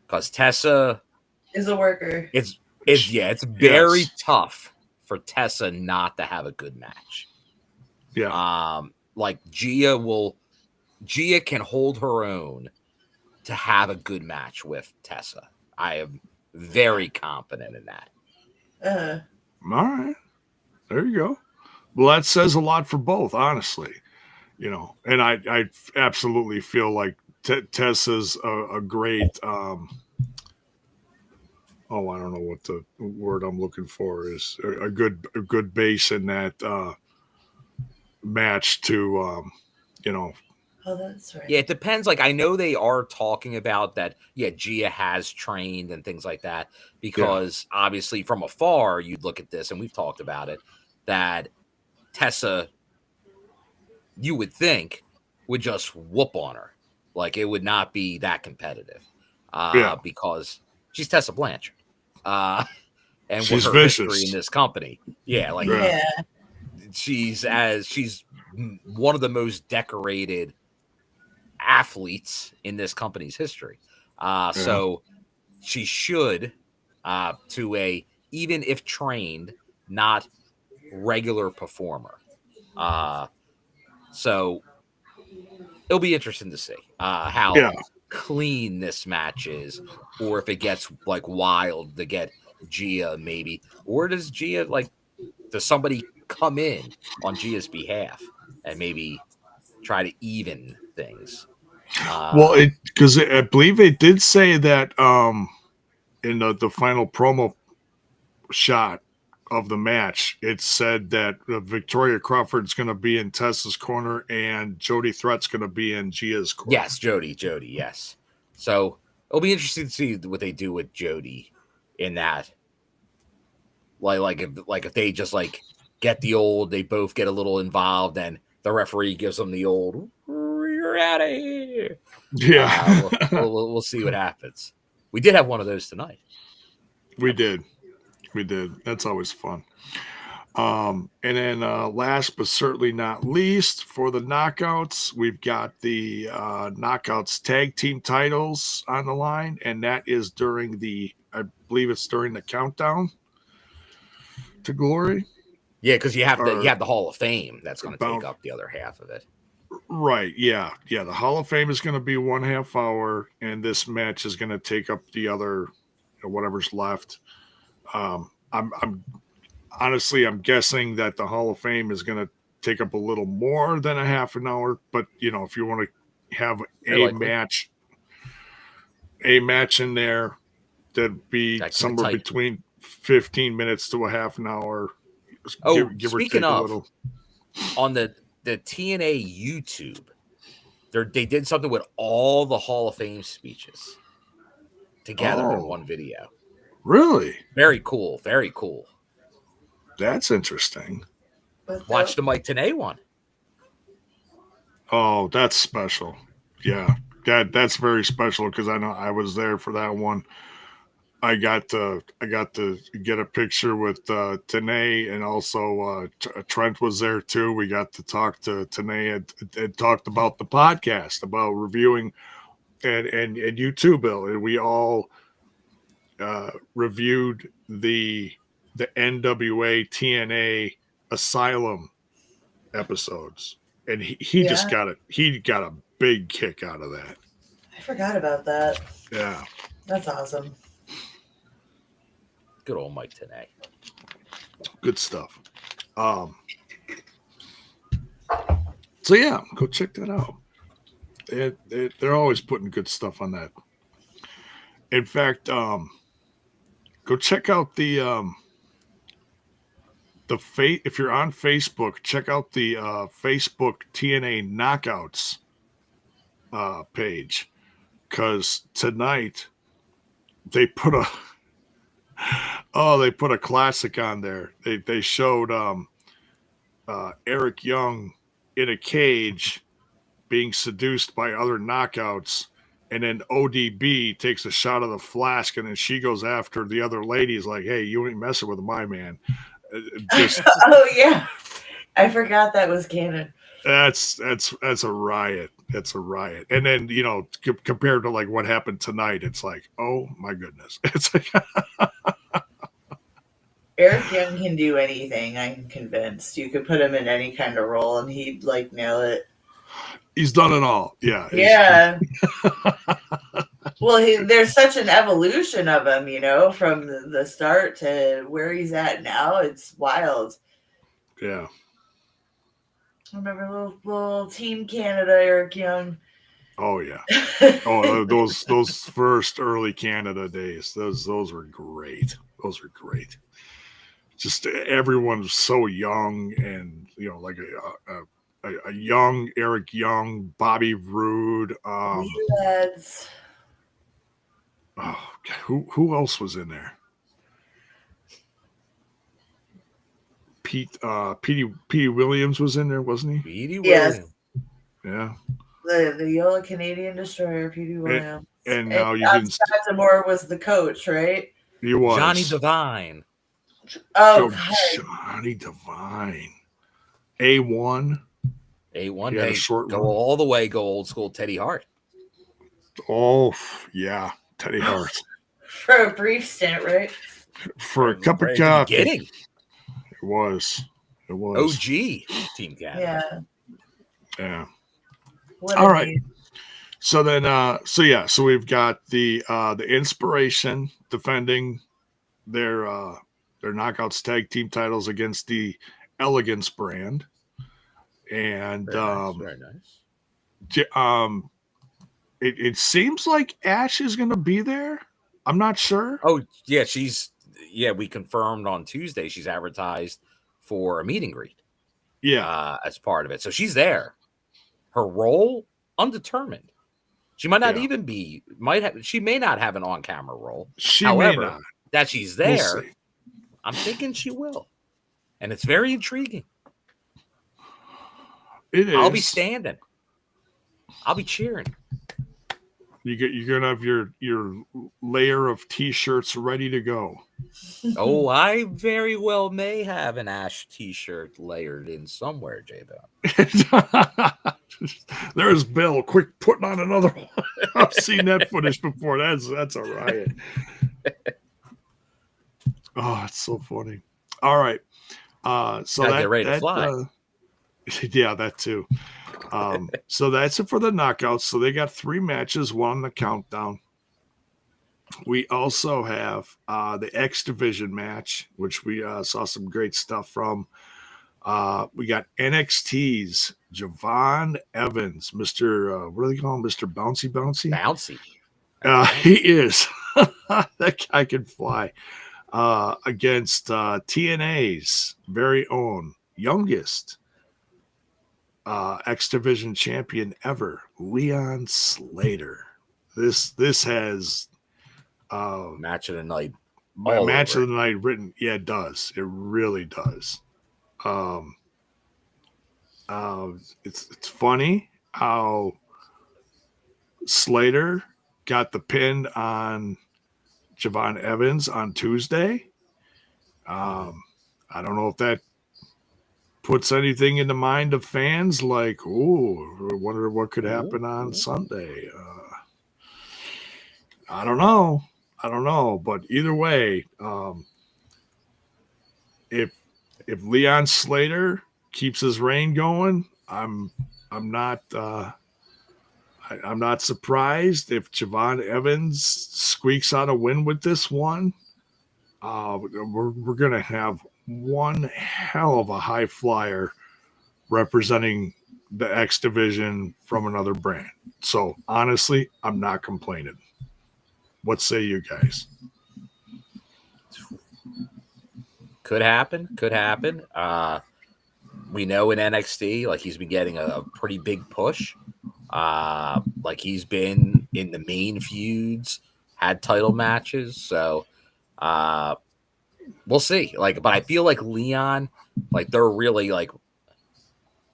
S2: Because Tessa
S3: is a worker.
S2: It's very tough for Tessa not to have a good match.
S1: Yeah.
S2: Like Gia can hold her own to have a good match with Tessa. I am very confident in that.
S1: All right. There you go. Well, that says a lot for both, honestly. And I absolutely feel like Tessa's a great I don't know what the word I'm looking for is. A good base in that match to
S3: Oh, that's right.
S2: Yeah, it depends. Like, I know they are talking about that. Yeah, Gia has trained and things like that because obviously from afar you'd look at this, and we've talked about it, that Tessa, you would think, would just whoop on her. Like, it would not be that competitive because she's Tessa Blanchard, and
S1: she's
S2: with her
S1: vicious
S2: history in this company. Yeah, like she's one of the most decorated athletes in this company's history. So she should, to a, even if trained, not regular performer. So it'll be interesting to see how clean this match is, or if it gets like wild to get Gia maybe, or does Gia does somebody come in on Gia's behalf and maybe try to even things?
S1: Well, because I believe it did say that in the final promo shot of the match, it said that Victoria Crawford's going to be in Tessa's corner and Jody Threat's going to be in Gia's corner.
S2: Yes, Jody, yes. So it'll be interesting to see what they do with Jody in that. Like if they just get the old, they both get a little involved, and the referee gives them the old, "You're out of here."
S1: Yeah,
S2: we'll see what happens. We did have one of those tonight.
S1: We did. That's always fun. And then last but certainly not least, for the knockouts, we've got the knockouts tag team titles on the line, and that is during I believe it's during the countdown to glory.
S2: Yeah, because you have the Hall of Fame that's going to take up the other half of it.
S1: Right. Yeah. The Hall of Fame is going to be 1/2 hour, and this match is going to take up the other, whatever's left. I'm honestly, I'm guessing that the Hall of Fame is going to take up a little more than a half an hour. But if you want to have a match in there, that'd be somewhere between 15 minutes to a half an hour. Give
S2: speaking
S1: or take
S2: of,
S1: a little.
S2: On the TNA YouTube, they did something with all the Hall of Fame speeches together in one video.
S1: Really?
S2: Very cool. Very cool.
S1: That's interesting.
S2: Watch the Mike Tenay one.
S1: Oh, that's special. Yeah, that's very special because I know I was there for that one. I got to get a picture with Tenay, and also Trent was there too. We got to talk to Tenay and talked about the podcast, about reviewing, and you too, Bill. And we all reviewed the NWA TNA Asylum episodes, and he just got a big kick out of that.
S3: I forgot about that.
S1: Yeah,
S3: that's awesome.
S2: Good old Mike Tenay.
S1: Good stuff. So yeah, go check that out. They're always putting good stuff on that. In fact, go check out the if you're on Facebook, check out the Facebook TNA Knockouts page, because tonight they put a classic on there. They showed Eric Young in a cage being seduced by other knockouts, and then ODB takes a shot of the flask, and then she goes after the other ladies like, "Hey, you ain't messing with my man."
S3: Oh yeah, I forgot that was canon.
S1: That's a riot. That's a riot. And then compared to what happened tonight, it's like, oh my goodness. It's like
S3: Eric Young can do anything. I'm convinced. You could put him in any kind of role, and he'd nail it.
S1: He's done it all. Yeah.
S3: Yeah. Well, there's such an evolution of him, from the start to where he's at now. It's wild.
S1: Yeah.
S3: I remember little Team Canada Eric Young.
S1: Oh yeah. Oh, those first early Canada days. Those were great. Those were great. Just everyone was so young, and like a young Eric Young, Bobby Roode.
S3: Lads.
S1: Oh, who else was in there? Petey Williams was in there, wasn't he?
S2: Petey Williams.
S1: Yeah.
S3: The yellow Canadian destroyer, Petey Williams.
S1: And now you
S3: can. Scott was the coach, right?
S1: He was
S2: Johnny Devine.
S3: Oh,
S1: Johnny Devine. A1.
S2: A1.
S1: He had a
S2: Hey,
S1: short
S2: go
S1: run.
S2: all the way. Go old school Teddy Hart.
S1: Oh, yeah. Teddy Hart.
S3: For a brief stint, right?
S1: For a cup of
S2: Right at the
S1: coffee.
S2: beginning.
S1: It was.
S2: OG Team Canada.
S3: Yeah.
S1: Yeah.
S3: What
S1: All
S3: a
S1: right.
S3: name.
S1: So then, so we've got the Inspiration defending their Knockouts tag team titles against the Elegance brand, and
S2: Very nice.
S1: it seems like Ash is going to be there. I'm not sure.
S2: Oh yeah, we confirmed on Tuesday she's advertised for a meet and greet.
S1: Yeah,
S2: as part of it, so she's there. Her role undetermined. She might not even be. She may not have an on-camera role. However,
S1: may not.
S2: that she's there,
S1: We'll
S2: I'm thinking she will, and it's very intriguing.
S1: It is.
S2: I'll be standing. I'll be cheering.
S1: You're gonna have your layer of T-shirts ready to go.
S2: Oh, I very well may have an Ash T-shirt layered in somewhere,
S1: J-Bone. There's Bill, quick putting on another one. I've seen that footage before. That's a riot. Oh, it's so funny. All right, so
S2: gotta get ready to fly.
S1: Yeah, that too. So that's it for the knockouts. So they got 3 matches, 1 on the countdown. We also have the X Division match, which we saw some great stuff from. We got NXT's Javon Evans, Mr. What do they call him? Mr. Bouncy?
S2: Bouncy.
S1: He is. That guy can fly. Against TNA's very own youngest X Division champion ever, Leon Slater. This has
S2: match of the night.
S1: Match of the night written. Yeah, it does. It really does. It's funny how Slater got the pin on Javon Evans on Tuesday. I don't know if that puts anything in the mind of fans like, ooh, I wonder what could happen on Sunday. I don't know, but either way, if Leon Slater keeps his reign going, I'm not surprised if Javon Evans squeaks out a win with this one. We're gonna have one hell of a high flyer representing the X Division from another brand. So honestly, I'm not complaining. What say you guys?
S2: Could happen. We know in NXT, like he's been getting a pretty big push. Like he's been in the main feuds, had title matches. So we'll see. Like, but I feel like Leon, like they're really like,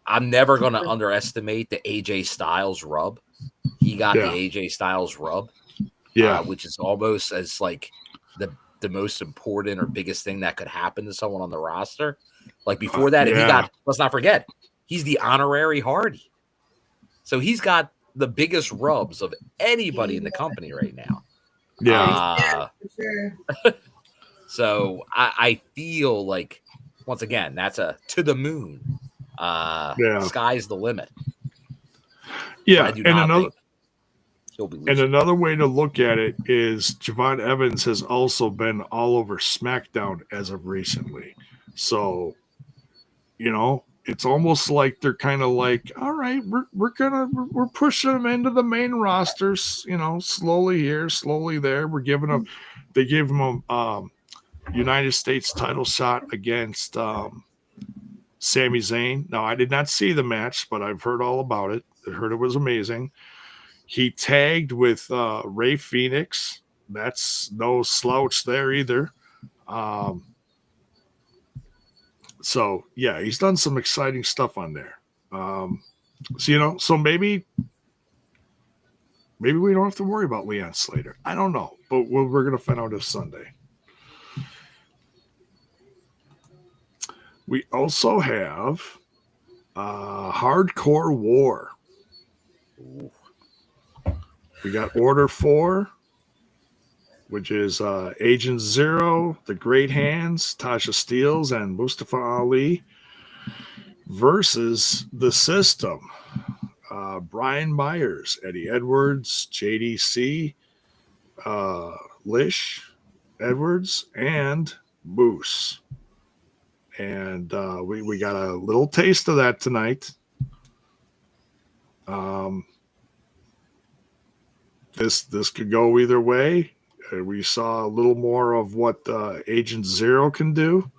S2: I'm never going to underestimate the AJ Styles rub. He got the AJ Styles rub. Which is almost as like the most important or biggest thing that could happen to someone on the roster. Like before that, if he got, let's not forget, he's the honorary Hardy. So he's got the biggest rubs of anybody in the company right now.
S3: Yeah, for sure.
S2: So I feel like, once again, that's a to the moon. Sky's the limit.
S1: Yeah,
S2: I do not think he'll be losing.
S1: And another way to look at it is Javon Evans has also been all over SmackDown as of recently. So, it's almost like they're kind of like, all right, we're pushing them into the main rosters, slowly here, slowly there. They gave him a United States title shot against Sami Zayn. Now, I did not see the match, but I've heard all about it. I heard it was amazing. He tagged with Ray Phoenix. That's no slouch there either. So yeah, he's done some exciting stuff on there. So maybe we don't have to worry about Leon Slater. I don't know, but we're gonna find out this Sunday. We also have Hardcore War.
S2: Ooh.
S1: We got Order 4, which is Agent Zero, The Great Hands, Tasha Steeles, and Mustafa Ali versus The System. Brian Myers, Eddie Edwards, JDC, Lish, Edwards, and Moose. And we got a little taste of that tonight. This could go either way. We saw a little more of what Agent Zero can do.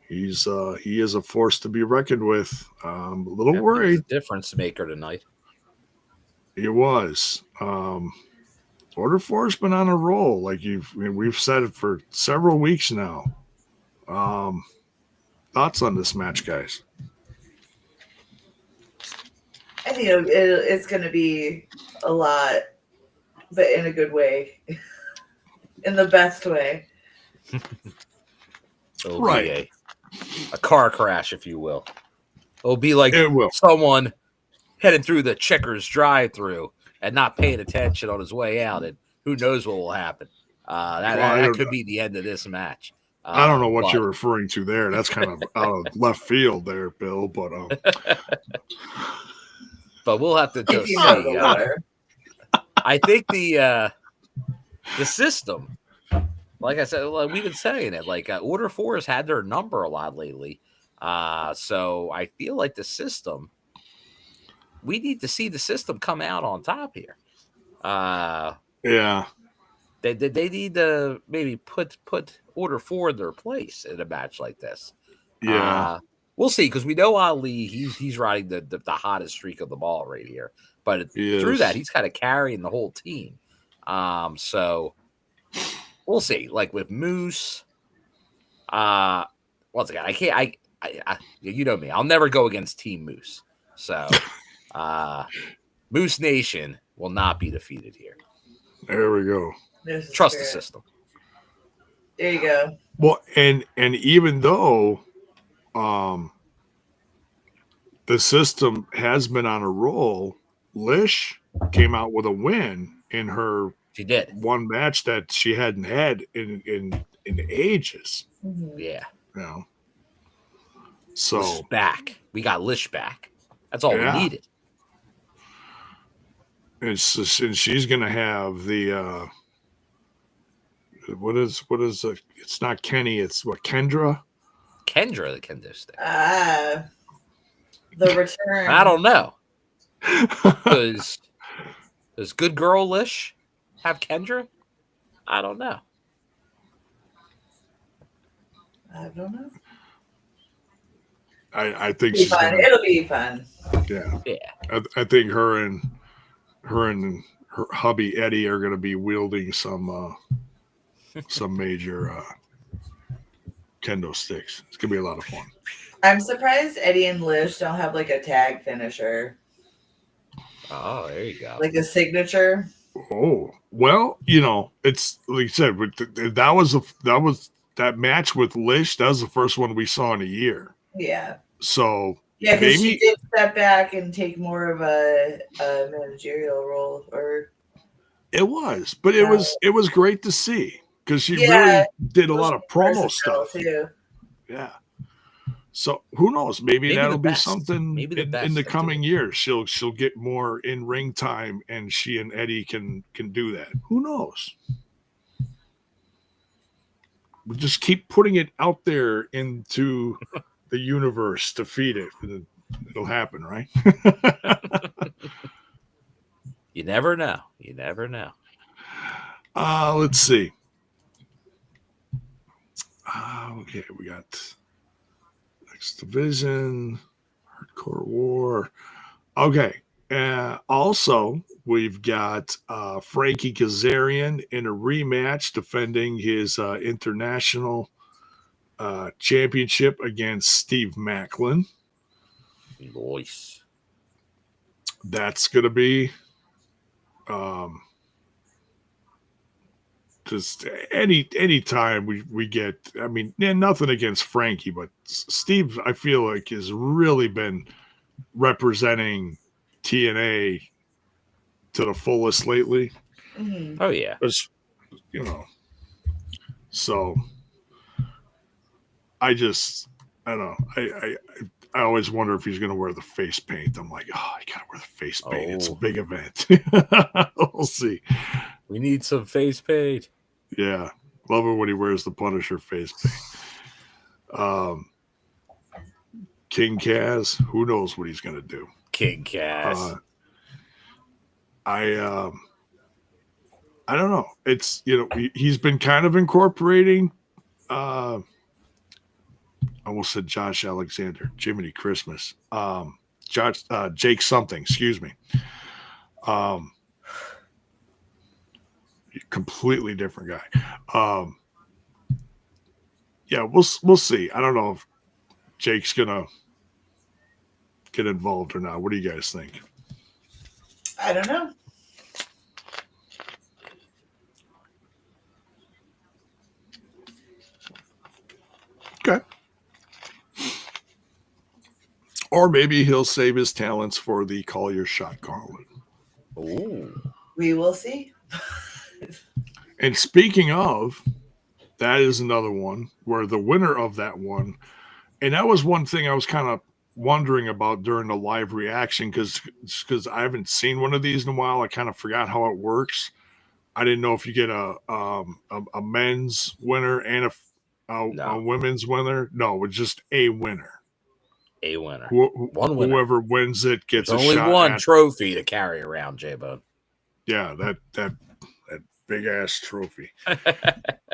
S1: He is a force to be reckoned with. A little worried.
S2: He was a difference maker tonight.
S1: It was. Order 4's been on a roll, like we've said it for several weeks now. Thoughts on this match, guys?
S3: I think it's going to be a lot, but in a good way, in the best way.
S2: It'll
S1: Right.
S2: be a car crash, if you will. It'll be like
S1: It will.
S2: someone heading through the Checkers drive-through and not paying attention on his way out, and who knows what will happen. That could be the end of this match.
S1: I don't know what you're referring to there. That's kind of out of left field there, Bill. But
S2: but we'll have to just see. I think the system, like I said, we've been saying it. Like Order 4 has had their number a lot lately. So I feel like the system. We need to see the system come out on top here.
S1: yeah.
S2: They need to maybe put Order 4 in their place in a match like this.
S1: Yeah.
S2: We'll see, because we know Ali, he's riding the hottest streak of the ball right here. But through that, he's kind of carrying the whole team. So we'll see. Like with Moose, once again, I can't. I you know me. I'll never go against Team Moose. So Moose Nation will not be defeated here.
S1: There we go.
S2: Trust the system.
S3: There you go.
S1: Well, and even though the system has been on a roll, Lish came out with a win in her one match that she hadn't had in ages.
S3: Mm-hmm.
S2: Yeah.
S1: You know. So
S2: Lish back. We got Lish back. That's all we needed.
S1: And she's gonna have the what is it's not Kenny, it's what, Kendra
S2: the kendo stick.
S3: The return.
S2: I don't know. Does good girl Lish have Kendra? I don't know.
S3: I don't know.
S1: I think
S3: it'll be fun.
S1: Yeah.
S2: Yeah.
S1: I think her and her hubby Eddie are gonna be wielding some major kendo sticks. It's gonna be a lot of fun.
S3: I'm surprised Eddie and Lish don't have like a tag finisher.
S2: Oh, there you go.
S3: Like a signature.
S1: Oh, well, it's like you said, that match with Lish. That was the first one we saw in a year.
S3: Yeah.
S1: So
S3: yeah, because she did step back and take more of a managerial role, or
S1: it was, but it was great to see, because she really did a lot of promo stuff
S3: too.
S1: Yeah. So who knows? Maybe that'll be something in the coming years. She'll get more in ring time, and she and Eddie can do that. Who knows? We'll just keep putting it out there into the universe to feed it. It'll happen, right?
S2: You never know. You never know.
S1: Let's see. Okay, we got Next Division, Hardcore War. Okay. Also, we've got Frankie Kazarian in a rematch defending his international championship against Steve Macklin.
S2: Nice.
S1: That's going to be just any time we get, I mean, nothing against Frankie, but Steve, I feel like, has really been representing TNA to the fullest lately.
S3: Mhm.
S2: Oh yeah.
S1: It's, you know, so I don't know. I always wonder if he's going to wear the face paint. I'm like, oh, I got to wear the face paint. It's a
S2: Oh.
S1: big event. We'll see.
S2: We need some face paint.
S1: Yeah. Love it when he wears the Punisher face paint. King Kaz, who knows what he's going to do?
S2: King Kaz.
S1: I don't know. It's, he's been kind of incorporating, I almost said Josh Alexander, Jiminy Christmas. Jake something, excuse me. Completely different guy. Yeah, we'll see. I don't know if Jake's gonna get involved or not. What do you guys think?
S3: I don't know.
S1: Okay. Or maybe he'll save his talents for the Call Your Shot Gauntlet.
S2: Ooh.
S3: We will see.
S1: And speaking of, that is another one where the winner of that one, and that was one thing I was kind of wondering about during the live reaction because I haven't seen one of these in a while. I kind of forgot how it works. I didn't know if you get a men's winner and a women's winner. No, it's just a winner.
S2: A winner.
S1: One winner. Whoever wins it gets
S2: There's
S1: a
S2: only
S1: shot
S2: one trophy to carry around, J-Bone.
S1: Yeah, that big ass trophy.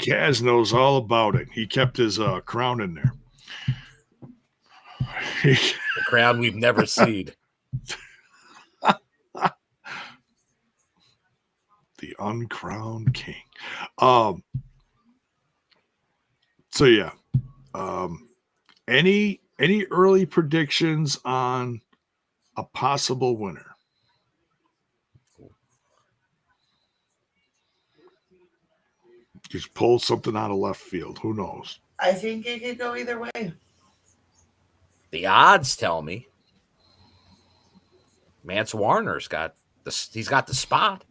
S1: Kaz knows all about it. He kept his crown in there.
S2: The crown we've never seen.
S1: The uncrowned king. So yeah. Any early predictions on a possible winner? Just pull something out of left field. Who knows?
S3: I think it could go either way.
S2: The odds tell me Mance Warner's got he's got the spot.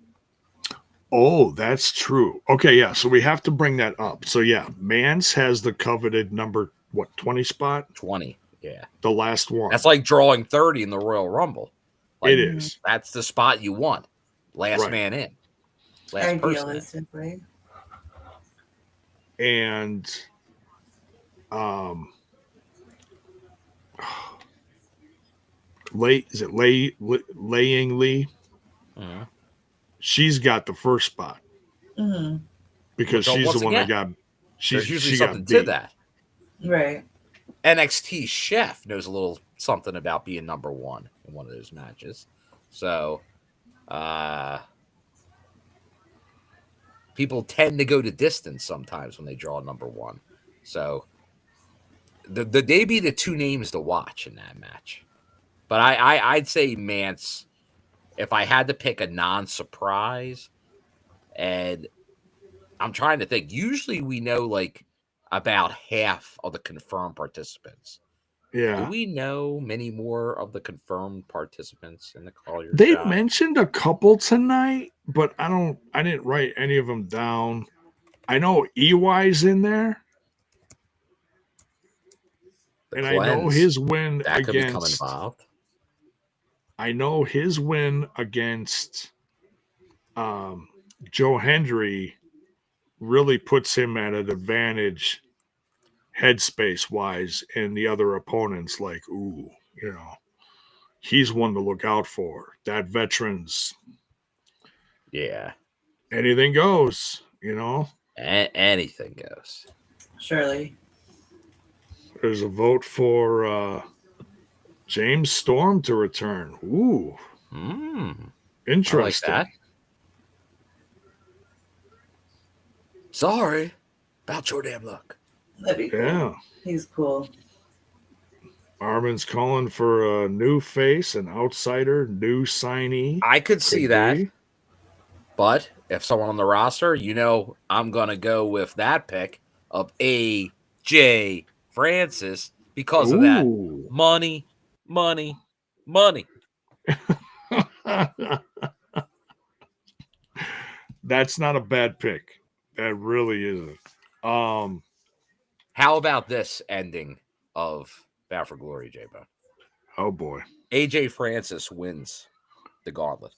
S1: Oh, that's true. Okay, yeah. So we have to bring that up. So yeah, Mance has the coveted number 20 spot?
S2: 20, yeah.
S1: The last one.
S2: That's like drawing 30 in the Royal Rumble. Like,
S1: it is.
S2: That's the spot you want. Last man in. Last person in.
S1: And Laying Lee?
S2: Mm-hmm.
S1: She's got the first spot.
S3: Mm-hmm.
S1: Because she's the one that got
S2: there's usually something to that.
S3: Right.
S2: NXT Chef knows a little something about being number one in one of those matches. So people tend to go to distance sometimes when they draw number one. So they'd be the two names to watch in that match. But I'd say Mance, if I had to pick a non-surprise, and I'm trying to think, usually we know like about half of the confirmed participants.
S1: Yeah.
S2: Do we know many more of the confirmed participants in the Call Your
S1: They
S2: Shot?
S1: mentioned a couple tonight, but I didn't write any of them down. I know EY's in there. And I know his win
S2: that could become
S1: against
S2: involved.
S1: I know his win against Joe Hendry really puts him at an advantage headspace wise, and the other opponents like, ooh, he's one to look out for. That veteran's anything goes,
S2: anything goes.
S3: Surely.
S1: There's a vote for James Storm to return. Ooh. Interesting.
S2: I like that. Sorry about your damn luck.
S3: That'd be cool.
S1: Yeah.
S3: He's cool.
S1: Armin's calling for a new face, an outsider, new signee.
S2: I could see that. But if someone on the roster, I'm going to go with that pick of AJ Francis because of that money. Money.
S1: That's not a bad pick. That really isn't.
S2: How about this ending of Bound for Glory, J-Bone?
S1: Oh boy.
S2: AJ Francis wins the gauntlet.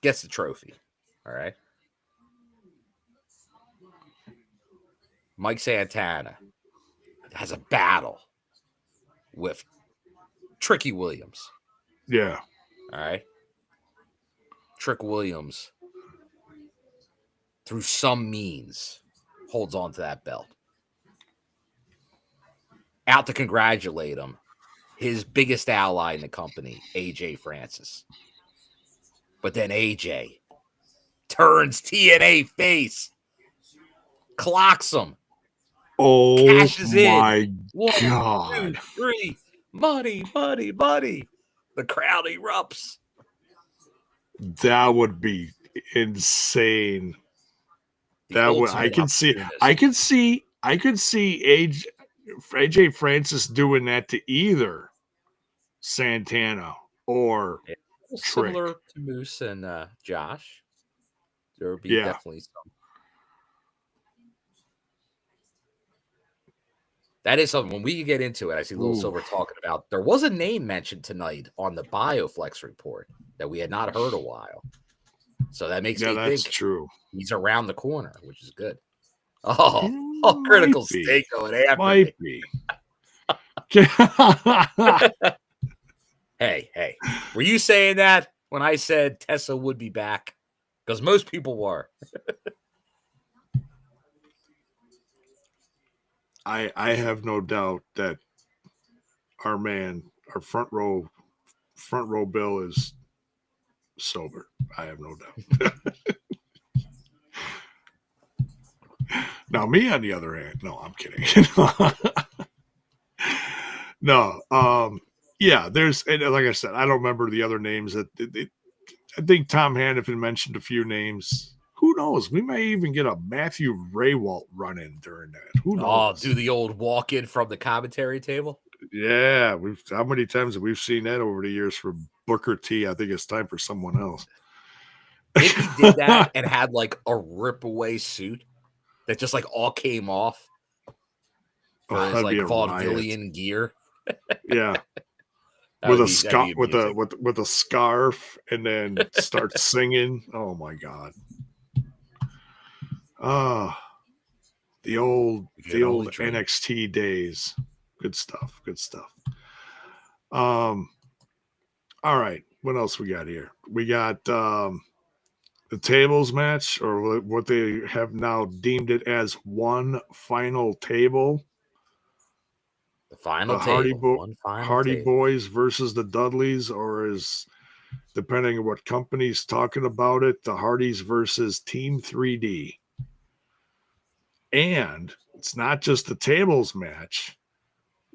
S2: Gets the trophy. All right. Mike Santana has a battle with Tricky Williams.
S1: Yeah.
S2: All right. Trick Williams, through some means, holds on to that belt. Out to congratulate him, his biggest ally in the company, AJ Francis. But then AJ turns TNA face, clocks him, cashes in. 1,
S1: God.
S2: 2, 3, money, money, money. The crowd erupts.
S1: That would be insane. That would I could see AJ Francis doing that to either Santana or
S2: similar to Moose and Josh. There would be definitely some. That is something when we get into it. I see Little Silver talking about. There was a name mentioned tonight on the BioFlex report that we had not heard a while. So that makes me think
S1: true.
S2: He's around the corner, which is good. Oh, critical state going after
S1: might
S2: me.
S1: Be.
S2: Hey, were you saying that when I said Tessa would be back? Because most people were.
S1: I have no doubt that our front row Bill is sober. I have no doubt. Now, me on the other hand, no, I'm kidding. No, yeah, there's, and like I said, I don't remember the other names. I think Tom Hannafin mentioned a few names. Who knows? We may even get a Matthew Raywalt run in during that. Who knows?
S2: Do the old walk in from the commentary table.
S1: Yeah, how many times have we seen that over the years from Booker T? I think it's time for someone else.
S2: If he did that and had like a rip away suit that just like all came off for his like vaudevillian gear.
S1: Yeah. With a scarf and then start singing. Oh my God. The old NXT days. Good stuff. All right. What else we got here? We got the tables match, or what they have now deemed it as one final table.
S2: The final table.
S1: Hardy Boys versus the Dudleys, or is, depending on what company's talking about it, the Hardys versus Team 3D. And it's not just the tables match.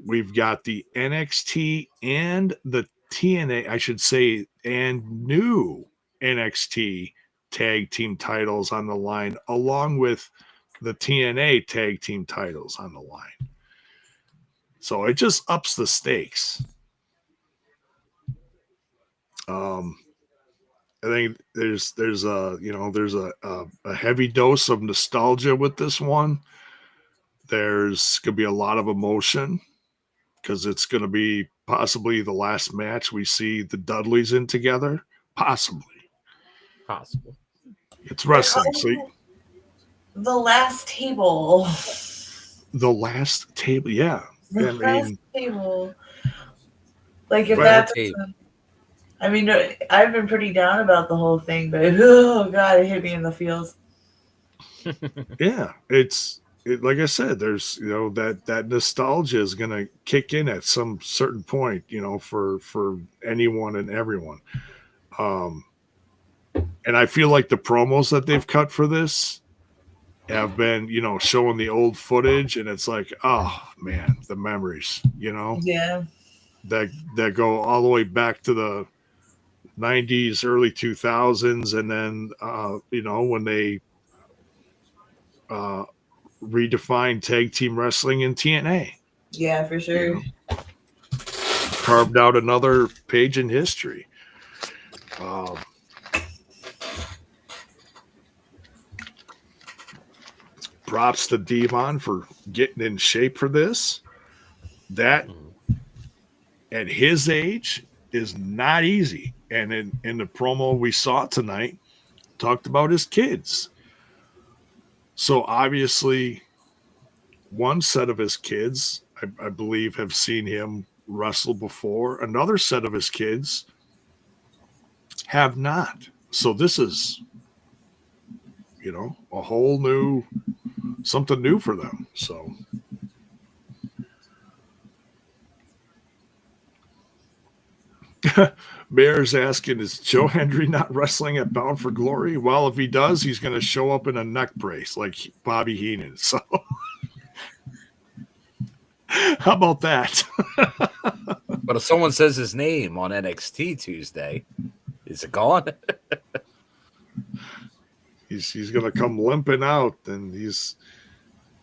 S1: We've got the NXT and the TNA, I should say, and new NXT tag team titles on the line, along with the TNA tag team titles on the line. So it just ups the stakes. I think there's a heavy dose of nostalgia with this one. There's going to be a lot of emotion because it's going to be possibly the last match we see the Dudleys in together. Possible. It's wrestling. So
S3: the last table.
S1: Yeah.
S3: Last table. Like if that's... I mean, I've been pretty down about the whole thing, but oh God, it hit me in the feels.
S1: Yeah, like I said, there's that nostalgia is gonna kick in at some certain point, for anyone and everyone. And I feel like the promos that they've cut for this have been, showing the old footage, and it's like, oh man, the memories,
S3: Yeah.
S1: That go all the way back to the 90s, early 2000s, and then when they redefined tag team wrestling in TNA.
S3: Yeah, for sure.
S1: carved out another page in history. Props to Devon for getting in shape for this. That at his age is not easy. And in the promo we saw tonight, talked about his kids. So obviously, one set of his kids, I believe, have seen him wrestle before. Another set of his kids have not. So this is, a whole new, something new for them. So. Mayor's asking, is Joe Hendry not wrestling at Bound for Glory? Well, if he does, he's going to show up in a neck brace like Bobby Heenan. So, how about that?
S2: But if someone says his name on NXT Tuesday, is it gone?
S1: He's going to come limping out, and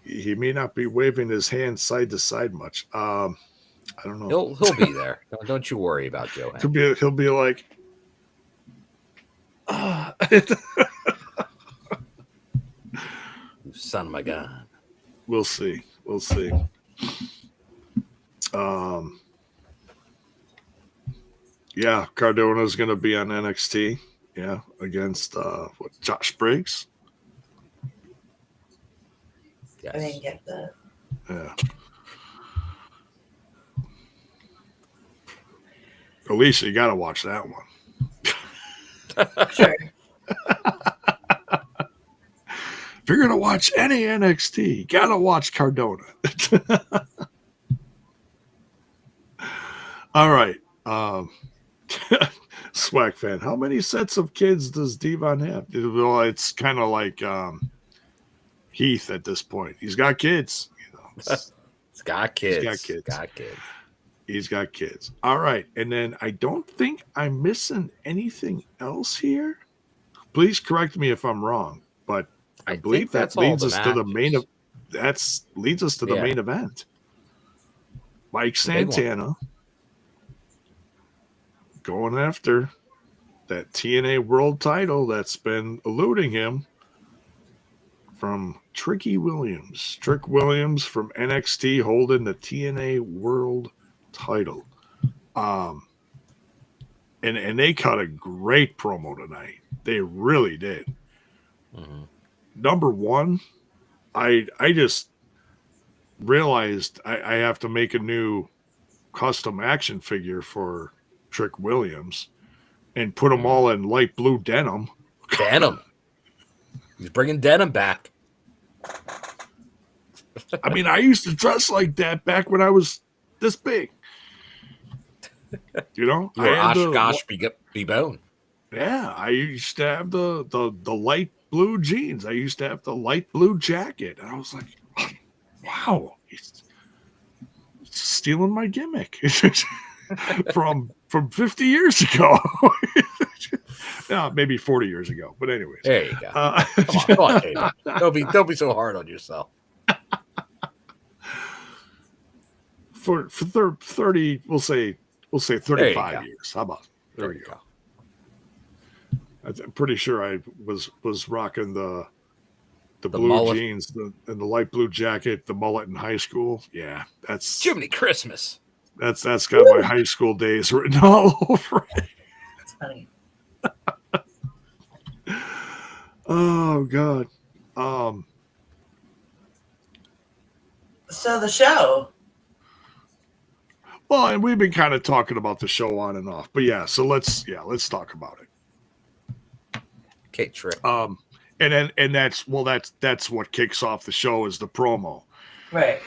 S1: he may not be waving his hand side to side much. I don't know.
S2: He'll be there. Don't you worry about Joe Hendry.
S1: He'll be like,
S2: You son of a gun.
S1: We'll see. Yeah, Cardona's going to be on NXT. Yeah, against Josh Briggs.
S3: Yes. I didn't get that.
S1: Yeah. Alicia, you got to watch that one.
S3: Sure.
S1: If you're going to watch any NXT, you got to watch Cardona. All right. Swag fan, how many sets of kids does Devon have? Well, it's kind of like Heath at this point. He's got kids.
S2: He's got kids.
S1: He's got kids. All right. And then I don't think I'm missing anything else here. Please correct me if I'm wrong, but I believe that leads us to the main event. Mike Santana going after that TNA world title that's been eluding him from Tricky Williams. Trick Williams from NXT holding the TNA world title. And they cut a great promo tonight. They really did.
S2: Mm-hmm.
S1: Number one, I just realized I have to make a new custom action figure for Trick Williams and put them all in light blue denim.
S2: Denim. He's bringing denim back.
S1: I mean, I used to dress like that back when I was this big.
S2: You were Oshkosh be bone.
S1: Yeah, I used to have the light blue jeans. I used to have the light blue jacket. And I was like, wow, he's stealing my gimmick from 50 years ago. No, maybe 40 years ago. But anyways.
S2: There you go. Come on, David. Don't be so hard on yourself.
S1: For 30, we'll say 35 years. How about there you go. I'm pretty sure I was rocking the blue mullet. Jeans and the light blue jacket, the mullet in high school. Yeah, that's
S2: Jiminy Christmas.
S1: That's got my high school days written all over it.
S3: That's funny.
S1: Oh God.
S3: So the show.
S1: Well, and we've been kind of talking about the show on and off, but yeah. So let's talk about it.
S2: Okay, Trick.
S1: And that's what kicks off the show is the promo,
S3: right?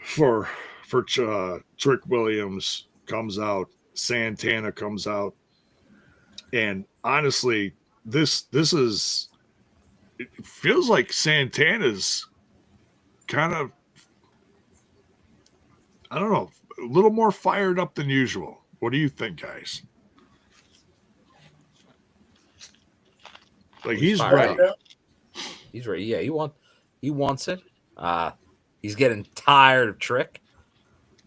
S3: For
S1: Trick Williams comes out, Santana comes out, and honestly, this is. It feels like Santana's kind of, I don't know, a little more fired up than usual. What do you think, guys? Like he's ready.
S2: He's ready. Yeah, he wants it. He's getting tired of Trick,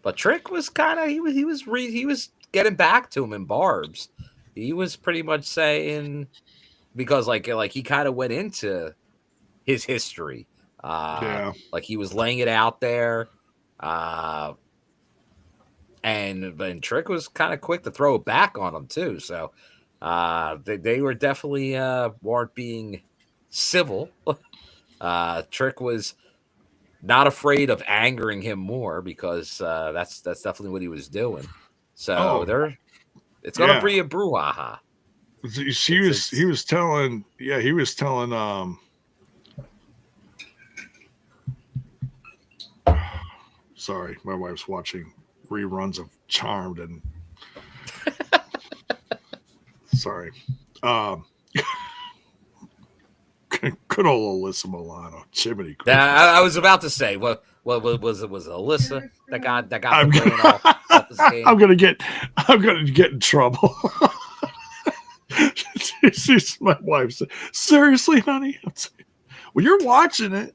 S2: but Trick was kind of he was getting back to him in Barb's, he was pretty much saying, because like he kind of went into his history. Like he was laying it out there. And Trick was kind of quick to throw it back on him too. So they were definitely weren't being civil. Trick was not afraid of angering him more, because that's definitely what he was doing. So it's gonna be a brouhaha.
S1: He was telling sorry, my wife's watching reruns of Charmed and sorry. Good old Alyssa Milano, Jiminy Christmas.
S2: I was about to say, what was it? Was it Alyssa that got the brain off his game?
S1: I'm gonna get in trouble. My wife said, "Seriously, honey?" Well, you're watching it.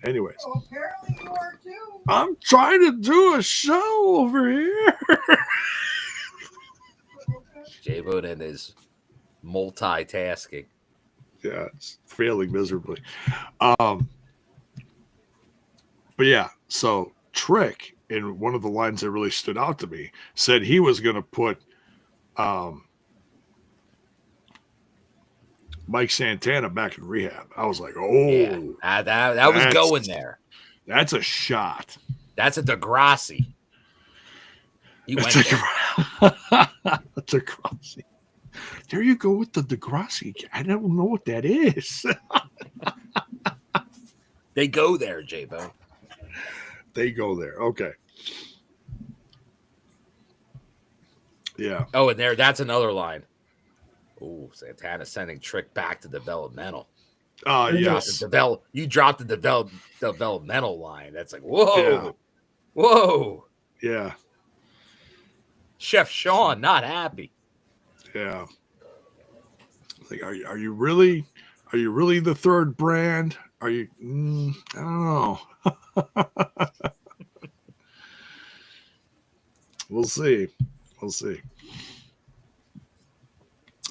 S1: Anyways,
S3: apparently you are too.
S1: I'm trying to do a show over here.
S2: JAYBONE is multitasking.
S1: Yeah, it's failing miserably. But yeah, so Trick, in one of the lines that really stood out to me, said he was going to put Mike Santana back in rehab. I was like, oh,
S2: yeah, that was going there.
S1: That's a shot.
S2: That's a Degrassi.
S1: That's a Degrassi. There you go with the Degrassi. I don't know what that is.
S2: They go there, JAYBONE.
S1: They go there. Okay. Yeah.
S2: Oh, and that's another line. Oh, Santana sending Trick back to developmental.
S1: Yes.
S2: You dropped the developmental line. That's like, whoa. Whoa.
S1: Yeah.
S2: Chef Sean not happy.
S1: Yeah. Like, are you really the third brand? Are you? I don't know. We'll see.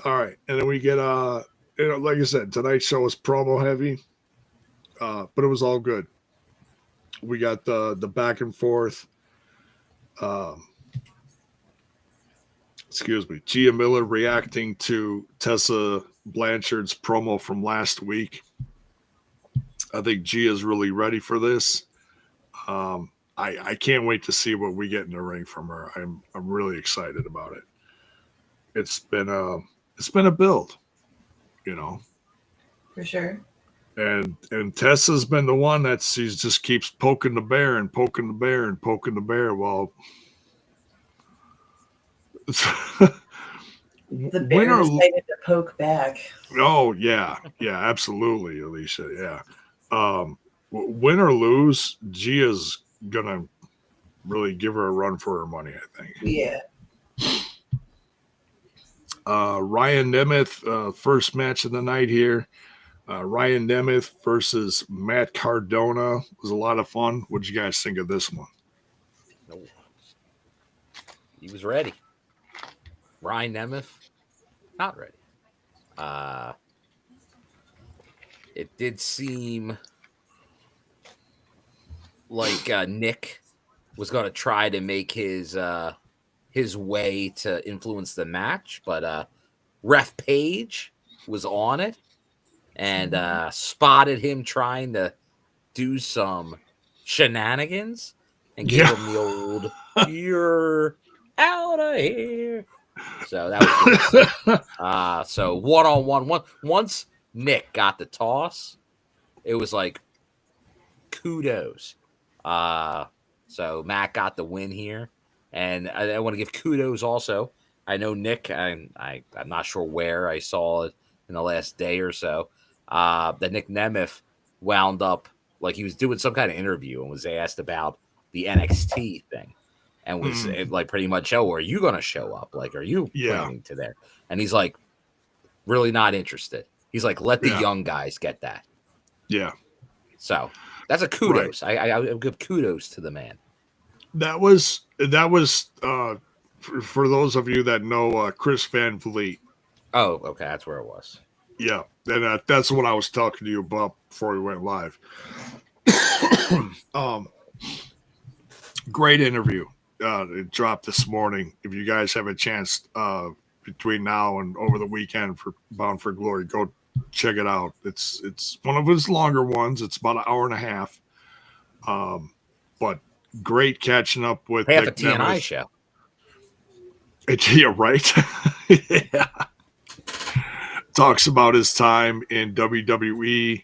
S1: All right, and then we get like I said, tonight's show was promo heavy, but it was all good. We got the back and forth. Excuse me, Gia Miller reacting to Tessa Blanchard's promo from last week. I think Gia's really ready for this. I can't wait to see what we get in the ring from her. I'm really excited about it. It's been a build,
S3: For sure.
S1: And Tessa's been the one that she just keeps poking the bear and poking the bear and poking the bear. Well,
S3: the bear decided to poke back.
S1: Oh yeah, absolutely, Alicia. Yeah, win or lose, Gia's gonna really give her a run for her money, I think.
S3: Yeah.
S1: Ryan Nemeth, first match of the night here. Ryan Nemeth versus Matt Cardona was a lot of fun. What did you guys think of this one?
S2: No. He was ready. Ryan Nemeth, not ready. It did seem like Nick was going to try to make his way to influence the match, but Ref Page was on it and spotted him trying to do some shenanigans and gave him the old "You're out of here." So that was good. So one-on-one. Once Nick got the toss, it was like kudos. So Matt got the win here, and I want to give kudos also. I know Nick. I'm not sure where I saw it in the last day or so. That Nick Nemeth wound up like he was doing some kind of interview and was asked about the NXT thing. And was like pretty much, are you going to show up? Like, are you planning to there? And he's like, really not interested. He's like, let the young guys get that.
S1: Yeah.
S2: So that's a kudos. Right. I give kudos to the man.
S1: That was for those of you that know Chris Van Vliet.
S2: Oh, okay, that's where it was.
S1: Yeah, and that's what I was talking to you about before we went live. Great interview. It dropped this morning. If you guys have a chance between now and over the weekend for Bound for Glory, go check it out. It's one of his longer ones. It's about an hour and a half. But great catching up with
S2: half
S1: Nick
S2: a TNI
S1: Nemeth.
S2: show.
S1: Yeah, right. Yeah. Talks about his time in WWE,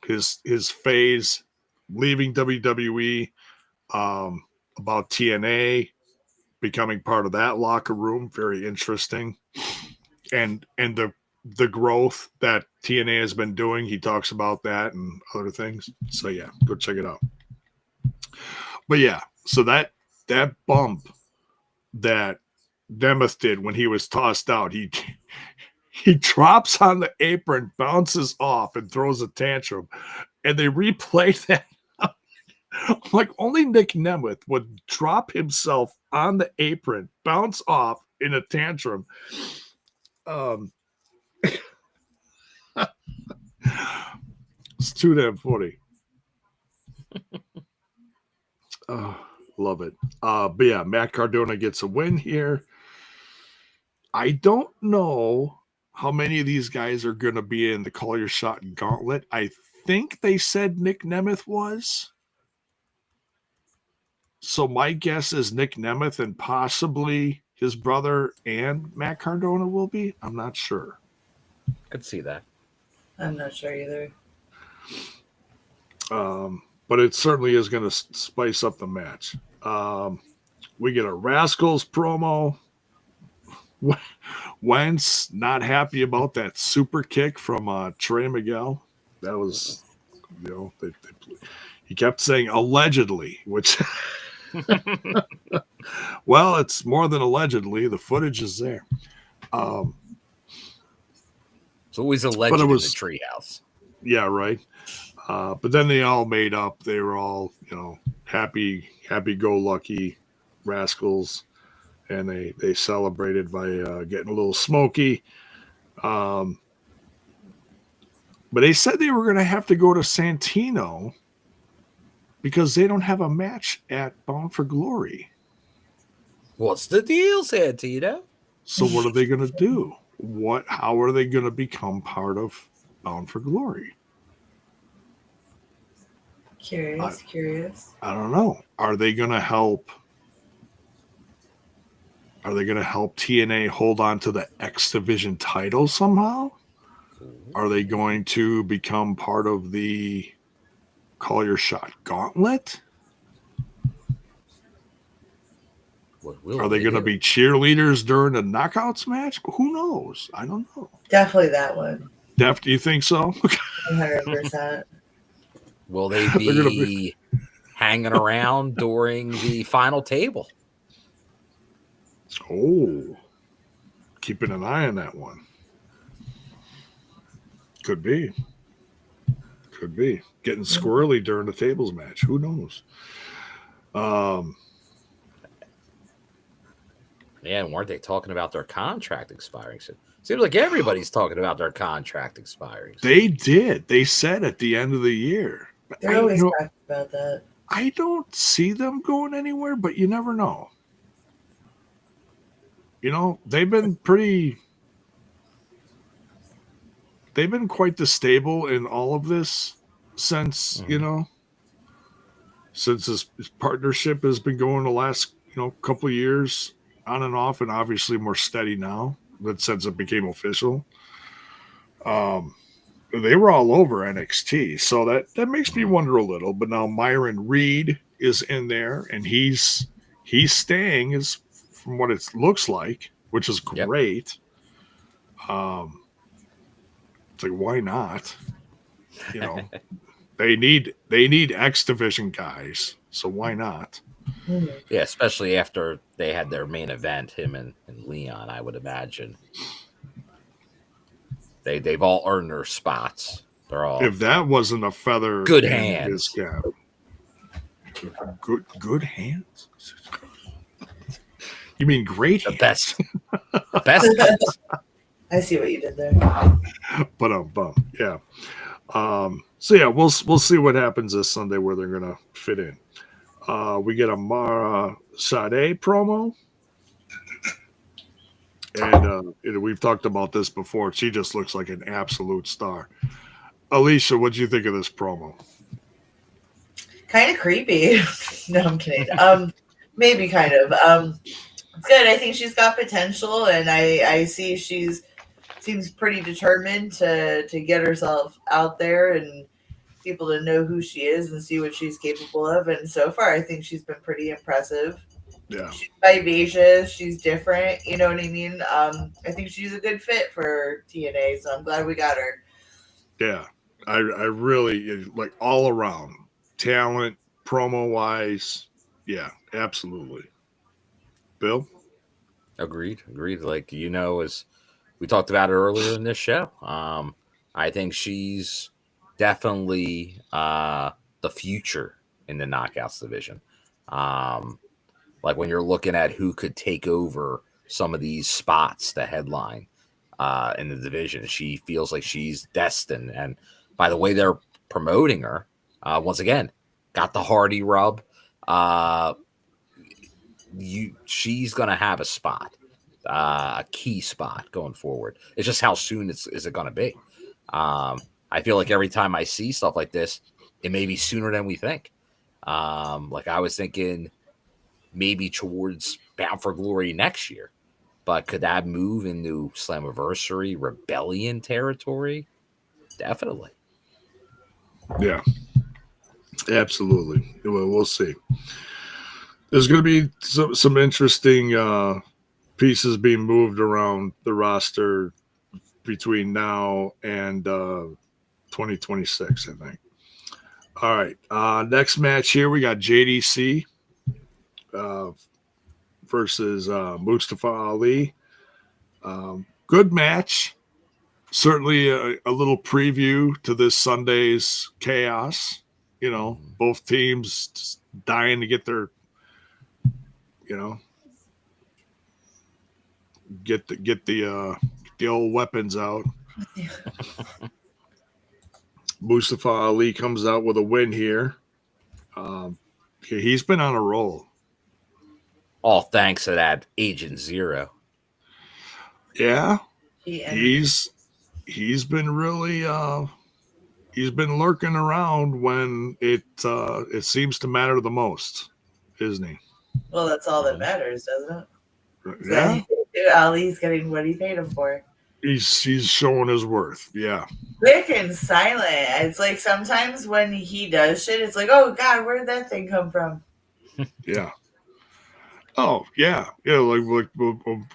S1: his phase leaving WWE, about TNA, becoming part of that locker room. Very interesting. And the growth that TNA has been doing. He talks about that and other things. So yeah, go check it out. But yeah, so that bump that Nemeth did when he was tossed out, he drops on the apron, bounces off, and throws a tantrum. And they replay that. Like only Nick Nemeth would drop himself on the apron, bounce off in a tantrum. It's too damn funny. Love it. But yeah, Matt Cardona gets a win here. I don't know how many of these guys are going to be in the Call Your Shot Gauntlet. I think they said Nick Nemeth was. So my guess is Nick Nemeth and possibly his brother and Matt Cardona will be. I'm not sure.
S2: Could see that.
S3: I'm not sure either.
S1: But it certainly is going to spice up the match. We get a Rascals promo. Wentz not happy about that super kick from Trey Miguel. That was, he kept saying allegedly, which, well, it's more than allegedly. The footage is there.
S2: It's always a legend in the treehouse.
S1: Yeah, right. But then they all made up. They were all, happy-go-lucky Rascals, and they celebrated by getting a little smoky. But they said they were going to have to go to Santino because they don't have a match at Bound for Glory.
S2: What's the deal, Santino?
S1: So what are they going to do? How are they going to become part of Bound for Glory?
S3: Curious.
S1: I don't know. Are they going to help? Are they going to help TNA hold on to the X Division title somehow? Are they going to become part of the Call Your Shot Gauntlet? Are they going to be cheerleaders during the Knockouts match? Who knows? I don't know.
S3: Definitely that one.
S1: Do you think so?
S3: 100%.
S2: Will they be hanging around during the final table?
S1: Oh, keeping an eye on that one. Could be. Getting squirrely during the tables match. Who knows?
S2: Yeah, weren't they talking about their contract expiring soon? Seems like everybody's talking about their contract expiring soon.
S1: They did. They said at the end of the year.
S3: They're always talking about that.
S1: I don't see them going anywhere, but you never know. They've been quite the stable in all of this since, since this partnership has been going the last, couple of years on and off, and obviously more steady now, but since it became official. They were all over NXT, so that makes me wonder a little. But now Myron Reed is in there, and he's staying, is from what it looks like, which is great. Yep. It's like, why not? They need X Division guys, so why not?
S2: Yeah, especially after they had their main event, him and Leon, I would imagine. They've all earned their spots. They're all,
S1: if that wasn't a feather,
S2: good hands.
S1: Good hands. You mean great
S2: The
S1: hands?
S2: best hands.
S3: I see what you did there.
S1: But yeah. So yeah, we'll see what happens this Sunday where they're gonna fit in. We get a Mara Sade promo, and we've talked about this before. She just looks like an absolute star. Alicia, what do you think of this promo?
S3: Kind of creepy. No, I'm kidding. Maybe kind of. It's good. I think she's got potential, and I see seems pretty determined to get herself out there and people to know who she is and see what she's capable of. And so far, I think she's been pretty impressive.
S1: Yeah,
S3: She's vivacious. She's different. You know what I mean? I think she's a good fit for TNA, so I'm glad we got her.
S1: yeah. I really like all around talent, promo wise. Yeah, absolutely. Bill?
S2: Agreed. Like, as we talked about it earlier in this show, I think she's definitely the future in the knockouts division. Like when you're looking at who could take over some of these spots to headline in the division, she feels like she's destined. And by the way they're promoting her, once again, got the Hardy rub. She's gonna have a spot, a key spot going forward. It's just how soon is it gonna be? I feel like every time I see stuff like this, it may be sooner than we think. Like I was thinking maybe towards Bound for Glory next year, but could that move into Slammiversary Rebellion territory? Definitely.
S1: Yeah, absolutely. We'll see. There's going to be some interesting pieces being moved around the roster between now and 2026, I think. All right. Next match here, we got JDC versus Mustafa Ali. Good match. Certainly a little preview to this Sunday's chaos. Both teams dying to get their, get the old weapons out. Mustafa Ali comes out with a win here. He's been on a roll.
S2: All thanks to that Agent Zero.
S1: Yeah, he's been really he's been lurking around when it seems to matter the most, isn't he?
S3: Well, that's all that matters, doesn't it?
S1: Yeah,
S3: Ali's getting what he paid him for.
S1: He's showing his worth. Yeah.
S3: Quick and silent. It's like sometimes when he does shit, it's like, oh God, where did that thing come from?
S1: Yeah. Oh yeah. Like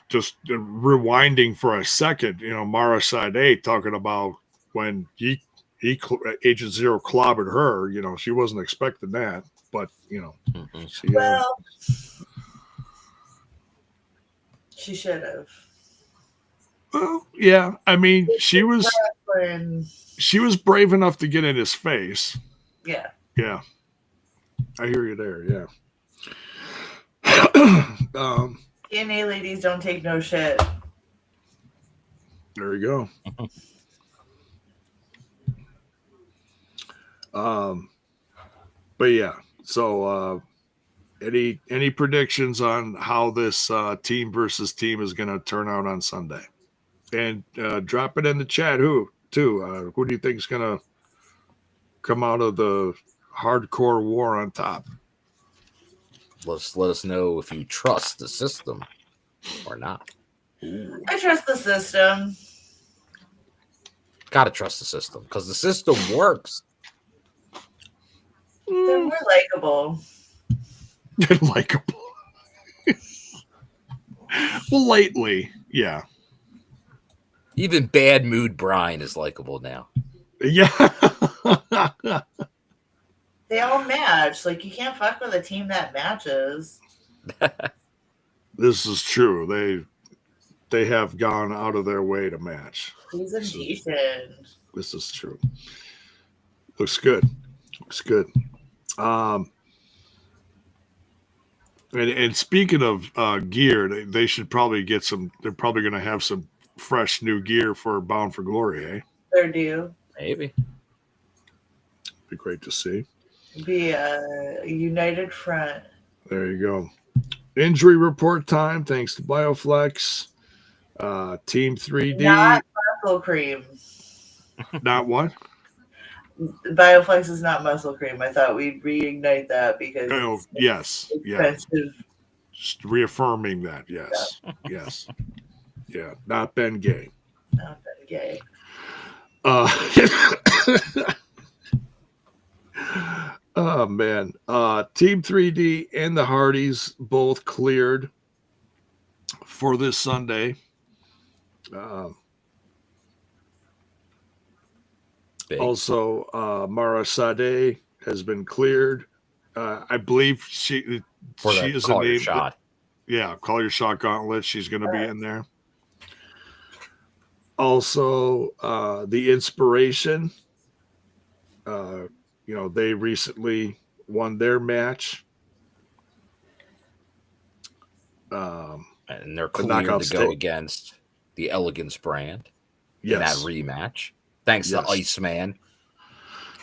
S1: just rewinding for a second. Mara Sade talking about when Agent Zero clobbered her. She wasn't expecting that, but
S3: she should have.
S1: Well, yeah. I mean, she was brave enough to get in his face.
S3: Yeah.
S1: Yeah. I hear you there. Yeah.
S3: TNA ladies don't take no shit.
S1: There you go. But yeah. So, any predictions on how this team versus team is going to turn out on Sunday? And drop it in the chat. Who do you think is going to come out of the hardcore war on top?
S2: Let us know if you trust the system or not.
S3: I trust the system.
S2: Gotta trust the system because the system works.
S3: They're more likable.
S1: They're likable. Well, lately, yeah.
S2: Even Bad Mood Brian is likable now.
S1: Yeah.
S3: They all match. Like, you can't fuck with a team that matches.
S1: This is true. They have gone out of their way to match.
S3: Presentation.
S1: This is true. Looks good. And speaking of gear, they should probably get some. They're probably going to have some fresh new gear for Bound for Glory, eh?
S3: They're due.
S2: Maybe.
S1: Be great to see.
S3: Be a united front.
S1: There you go. Injury report time. Thanks to Bioflex. Team 3D.
S3: Not muscle cream.
S1: Not what?
S3: Bioflex is not muscle cream. I thought we'd reignite that because
S1: yes.
S3: expensive.
S1: Yeah. Just reaffirming that. Yes. Yes. Yeah. Not Ben Gay.
S3: Not that gay.
S1: Oh man. Team 3D and the Hardys both cleared for this Sunday. Also, Mara Sade has been cleared. I believe she is a name.
S2: Shot.
S1: Yeah, call your shot gauntlet. She's going to be in there. Also, the Inspiration. They recently won their match.
S2: And they're cleared to go against the Elegance brand in that rematch. Thanks to Iceman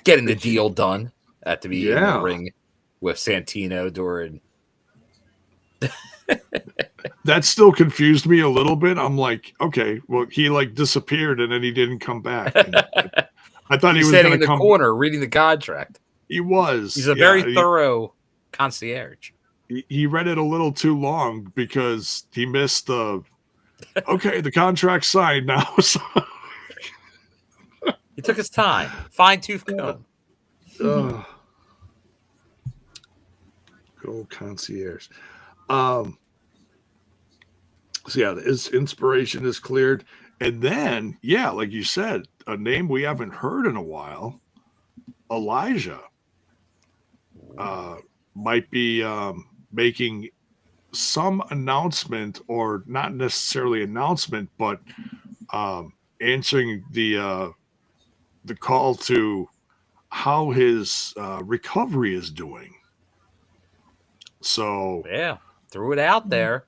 S2: getting the deal done at to be in the ring with Santino during.
S1: That still confused me a little bit. I'm like, okay, well, he disappeared and then he didn't come back. I thought he was
S2: standing in the corner reading the contract.
S1: He was.
S2: He's a very thorough concierge.
S1: He read it a little too long because he missed the. Okay, the contract's signed now. So.
S2: He took his time, fine-tooth comb.
S1: Good old concierge. So his Inspiration is cleared, and then like you said, a name we haven't heard in a while, Elijah, might be making some announcement, or not necessarily announcement, but answering the call to how his recovery is doing. So
S2: threw it out there.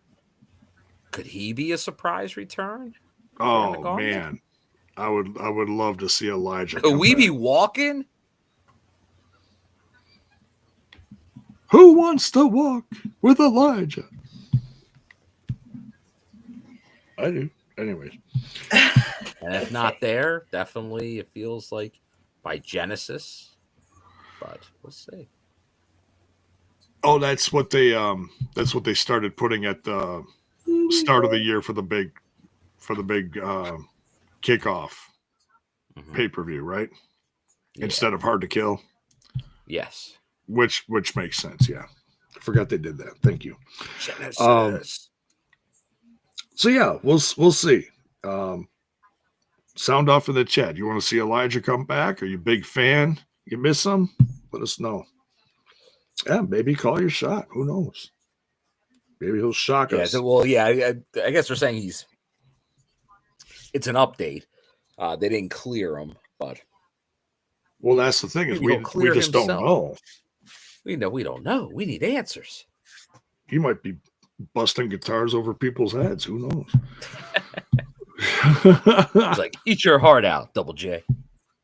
S2: Could he be a surprise return?
S1: Oh man, I would love to see Elijah.
S2: Could we be walking?
S1: Who wants to walk with Elijah? I do. Anyways.
S2: And if not there, definitely it feels like by Genesis. But we'll see.
S1: Oh, that's what they started putting at the start of the year for the big kickoff pay-per-view, right? Yeah. Instead of Hard to Kill.
S2: Yes.
S1: Which makes sense, yeah. I forgot they did that. Thank you.
S2: Genesis.
S1: So we'll see. Sound off in the chat. You want to see Elijah come back? Are you a big fan? You miss him? Let us know. Yeah, maybe call your shot. Who knows? Maybe he'll shock us.
S2: I guess they're saying it's an update. They didn't clear him, but
S1: that's the thing is we just don't know.
S2: We don't know. We need answers.
S1: He might be busting guitars over people's heads. Who knows?
S2: It's like, eat your heart out, Double J.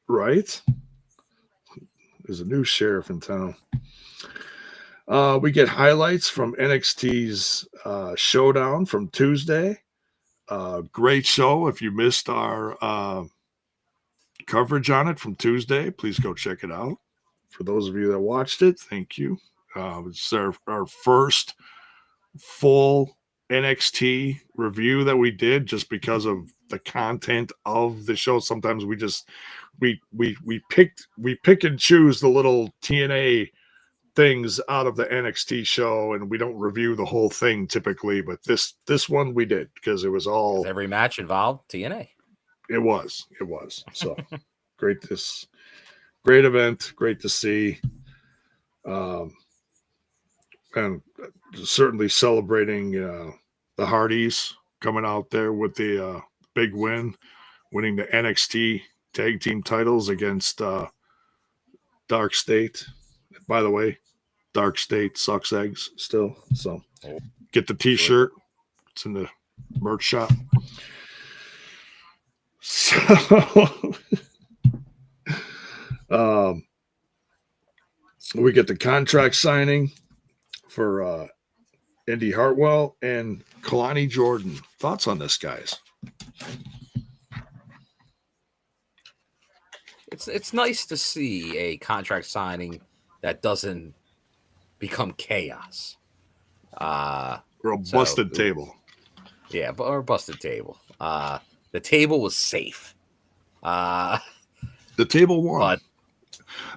S1: Right? There's a new sheriff in town. We get highlights from NXT's Showdown from Tuesday. Great show. If you missed our coverage on it from Tuesday, please go check it out. For those of you that watched it, thank you. It's our first full NXT review that we did, just because of the content of the show. Sometimes we pick and choose the little TNA things out of the NXT show, and we don't review the whole thing typically, but this one we did, because it was all
S2: every match involved TNA.
S1: It was so great event, great to see, and certainly celebrating the Hardys coming out there with the big win, winning the NXT tag team titles against Dark State. By the way, Dark State sucks eggs still. So Get the t-shirt. It's in the merch shop. So we get the contract signing for Indy Hartwell and Kalani Jordan. Thoughts on this, guys?
S2: It's nice to see a contract signing that doesn't become chaos.
S1: Or a busted table.
S2: Yeah, or a busted table. The table was safe.
S1: The table won.
S2: But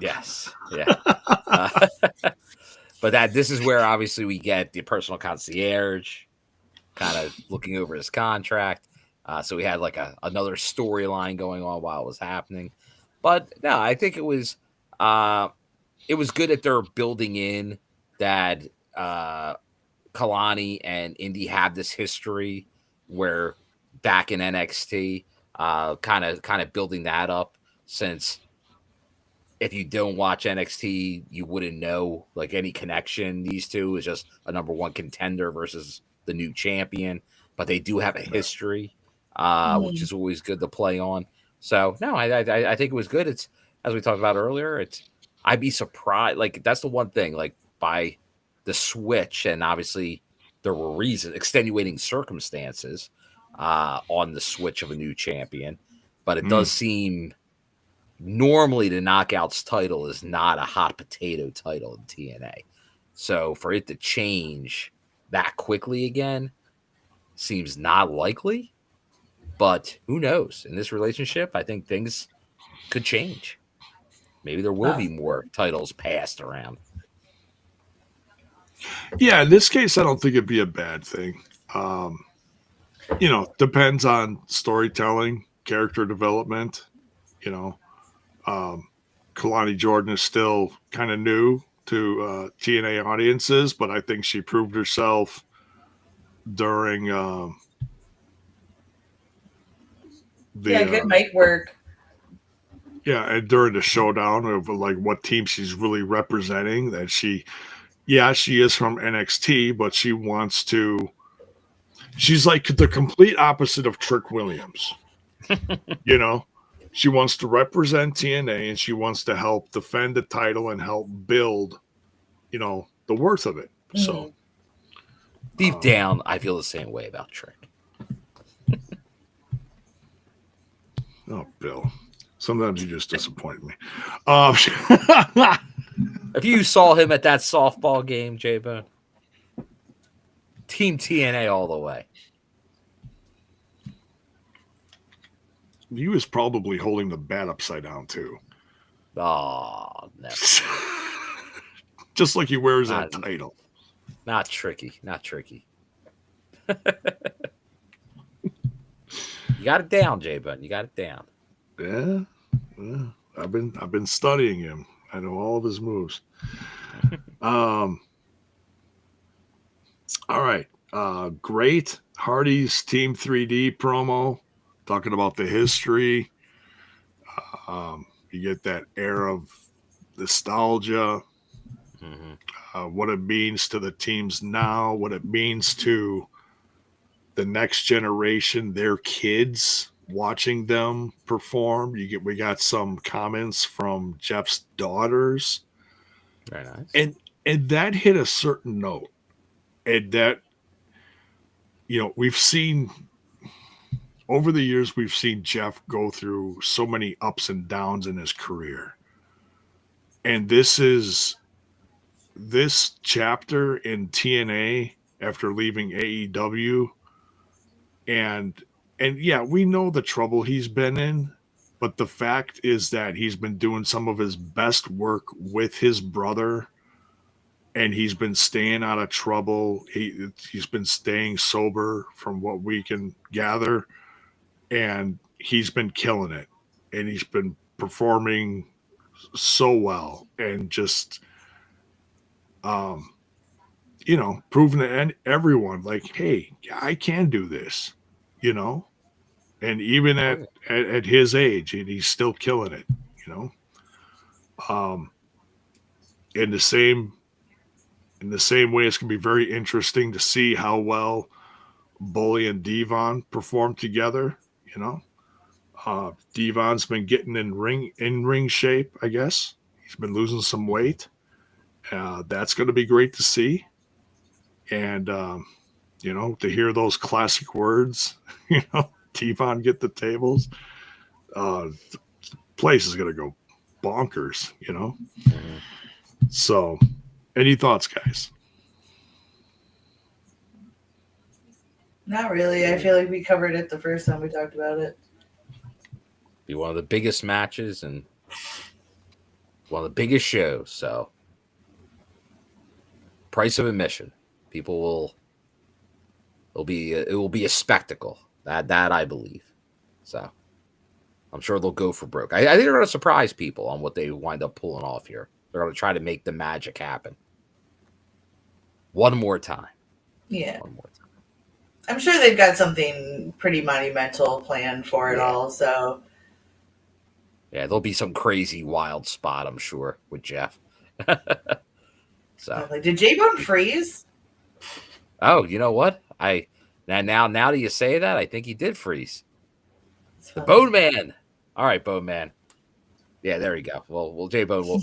S2: yes, yeah. But this is where obviously we get the personal concierge kind of looking over his contract. So we had like another storyline going on while it was happening. But no, I think it was good that they're building in that Kalani and Indy have this history where back in NXT, kind of building that up, since if you don't watch NXT, you wouldn't know like any connection. These two is just a number one contender versus the new champion, but they do have a history, which is always good to play on. So no, I think it was good. It's, as we talked about earlier, I'd be surprised. Like, that's the one thing, like, by the switch, and obviously there were extenuating circumstances on the switch of a new champion, but it does seem normally the Knockouts title is not a hot potato title in TNA. So for it to change that quickly again seems not likely, but who knows? In this relationship, I think things could change. Maybe there will be more titles passed around.
S1: Yeah, in this case, I don't think it'd be a bad thing. Depends on storytelling, character development. Kalani Jordan is still kind of new to TNA audiences, but I think she proved herself during
S3: good mic work.
S1: Yeah, and during the showdown of like what team she's really representing. That she is from NXT, but she's like the complete opposite of Trick Williams. She wants to represent TNA, and she wants to help defend the title and help build, the worth of it. So
S2: deep down, I feel the same way about Trick.
S1: Oh, Bill. Sometimes you just disappoint me.
S2: If you saw him at that softball game, J-Bone, Team TNA all the way.
S1: He was probably holding the bat upside down too.
S2: Oh, never.
S1: Just like he wears that title.
S2: Not tricky. You got it down, J-Bone. You got it down.
S1: Yeah. I've been studying him. I know all of his moves. All right. Great Hardy's Team 3D promo, talking about the history. You get that air of nostalgia, what it means to the teams now, what it means to the next generation, their kids watching them perform. We got some comments from Jeff's daughters.
S2: Very nice.
S1: And that hit a certain note. And that, we've seen over the years, we've seen Jeff go through so many ups and downs in his career. And this chapter in TNA after leaving AEW. And yeah, we know the trouble he's been in, but the fact is that he's been doing some of his best work with his brother, and he's been staying out of trouble. He's been staying sober from what we can gather, and he's been killing it, and he's been performing so well, and just proving to everyone like, hey, I can do this, and even at his age, and he's still killing it, in the same In the same way, it's going to be very interesting to see how well Bully and Devon perform together. Devon's been getting in ring shape, I guess. He's been losing some weight. That's going to be great to see. And, to hear those classic words, Devon get the tables. The place is going to go bonkers,
S2: Mhm.
S1: So, any thoughts, guys?
S3: Not really. I feel like we covered it the first time we talked about it.
S2: Be one of the biggest matches and one of the biggest shows. So, price of admission, people it will be a spectacle. That I believe. So, I'm sure they'll go for broke. I think they're going to surprise people on what they wind up pulling off here. They're going to try to make the magic happen. One more time.
S3: Yeah.
S2: One more time.
S3: I'm sure they've got something pretty monumental planned for it all. So,
S2: yeah, there'll be some crazy wild spot, I'm sure, with Jeff. So,
S3: like, did J-Bone freeze?
S2: oh, you know what? Now that you say that, I think he did freeze. The Bone Man. All right, Bone Man. Yeah, there we go. Well, J-Bone,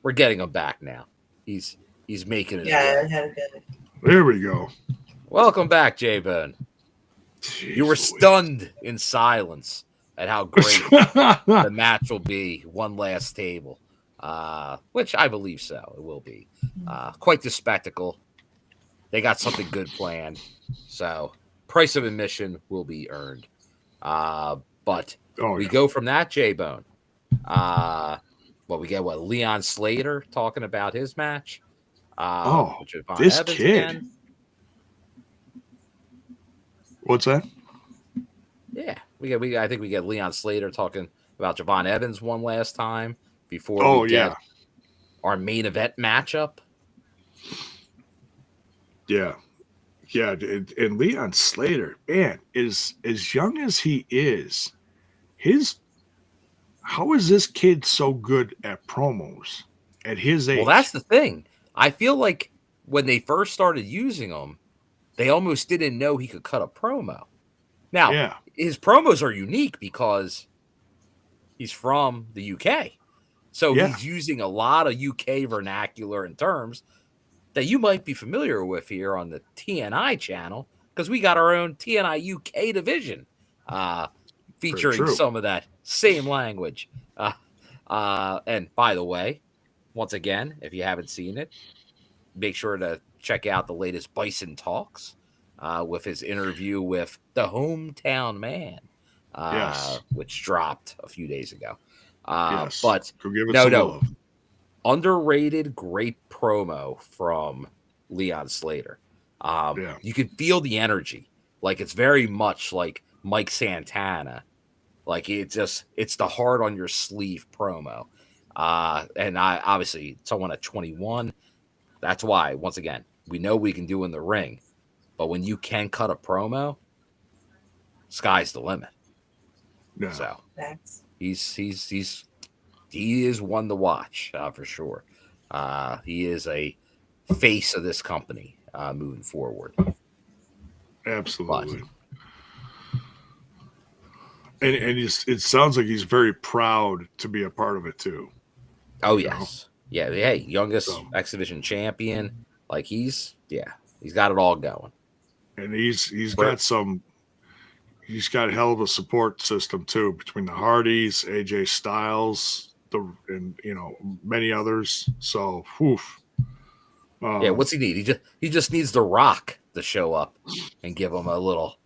S2: we're getting him back now. He's making it.
S3: Yeah, I had a good.
S1: There we go.
S2: Welcome back, J-Bone. You were stunned in silence at how great the match will be. One last table, which I believe so. It will be quite the spectacle. They got something good planned, so price of admission will be earned. But we go from that, J-Bone. We get Leon Slater talking about his match.
S1: This Evans kid. Again. What's that?
S2: Yeah, I think we get Leon Slater talking about Javon Evans one last time before we get our main event matchup.
S1: Yeah. Yeah, and Leon Slater, man, is as young as he is, how is this kid so good at promos at his age?
S2: Well, that's the thing. I feel like when they first started using him, they almost didn't know he could cut a promo. Now, his promos are unique because he's from the UK. So he's using a lot of UK vernacular and terms that you might be familiar with here on the TNI channel, because we got our own TNI UK division featuring some of that same language. And by the way, once again, if you haven't seen it, make sure to check out the latest Bison Talks with his interview with the Hometown Man, which dropped a few days ago. But
S1: go give it some love.
S2: Underrated, great promo from Leon Slater. You can feel the energy. Like, it's very much like Mike Santana. Like, it's the heart on your sleeve promo. And obviously someone at 21, that's why, once again, we know we can do in the ring, but when you can cut a promo, sky's the limit.
S1: Yeah.
S2: So he is one to watch for sure. He is a face of this company moving forward.
S1: Absolutely. And it sounds like he's very proud to be a part of it too.
S2: Oh, yes. Yeah. Hey, youngest X Division champion. Like, he's got it all going. And
S1: he's got a hell of a support system too, between the Hardys, AJ Styles, and many others. So,
S2: what's he need? He just needs The Rock to show up and give him a little,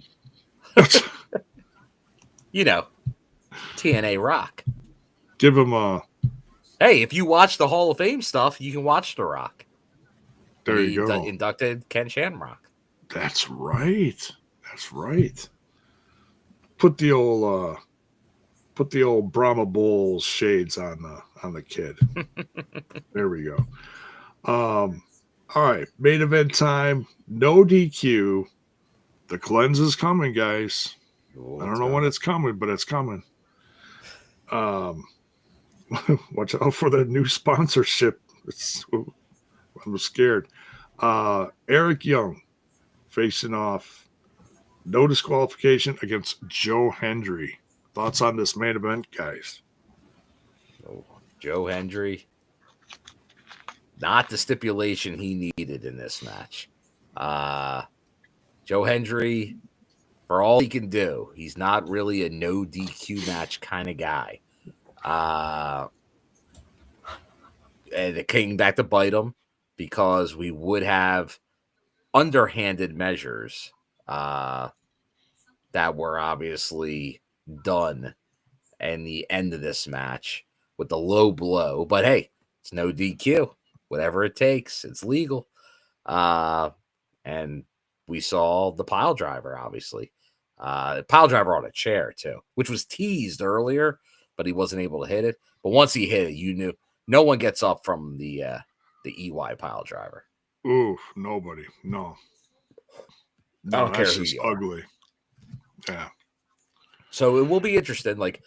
S2: TNA Rock.
S1: Give him a.
S2: Hey, if you watch the Hall of Fame stuff, you can watch The Rock.
S1: There you go.
S2: Inducted Ken Shamrock.
S1: That's right. Put the old Brahma Bulls shades on the kid. There we go. All right, main event time. No DQ. The cleanse is coming, guys. I don't know when it's coming, but it's coming. Watch out for the new sponsorship. I'm scared. Eric Young facing off, no disqualification against Joe Hendry. Thoughts on this main event, guys?
S2: Oh, Joe Hendry, not the stipulation he needed in this match. Joe Hendry, for all he can do, he's not really a no DQ match kind of guy. And it came back to bite him because we would have underhanded measures that were obviously done in the end of this match with the low blow. But hey, it's no DQ. Whatever it takes, it's legal. And we saw the pile driver, obviously. Pile driver on a chair, too, which was teased earlier, but he wasn't able to hit it. But once he hit it, you knew no one gets up from the EY pile driver.
S1: Ooh, nobody. No.
S2: I don't care
S1: that's
S2: who
S1: just
S2: you are.
S1: ugly. Yeah.
S2: So it will be interesting. Like,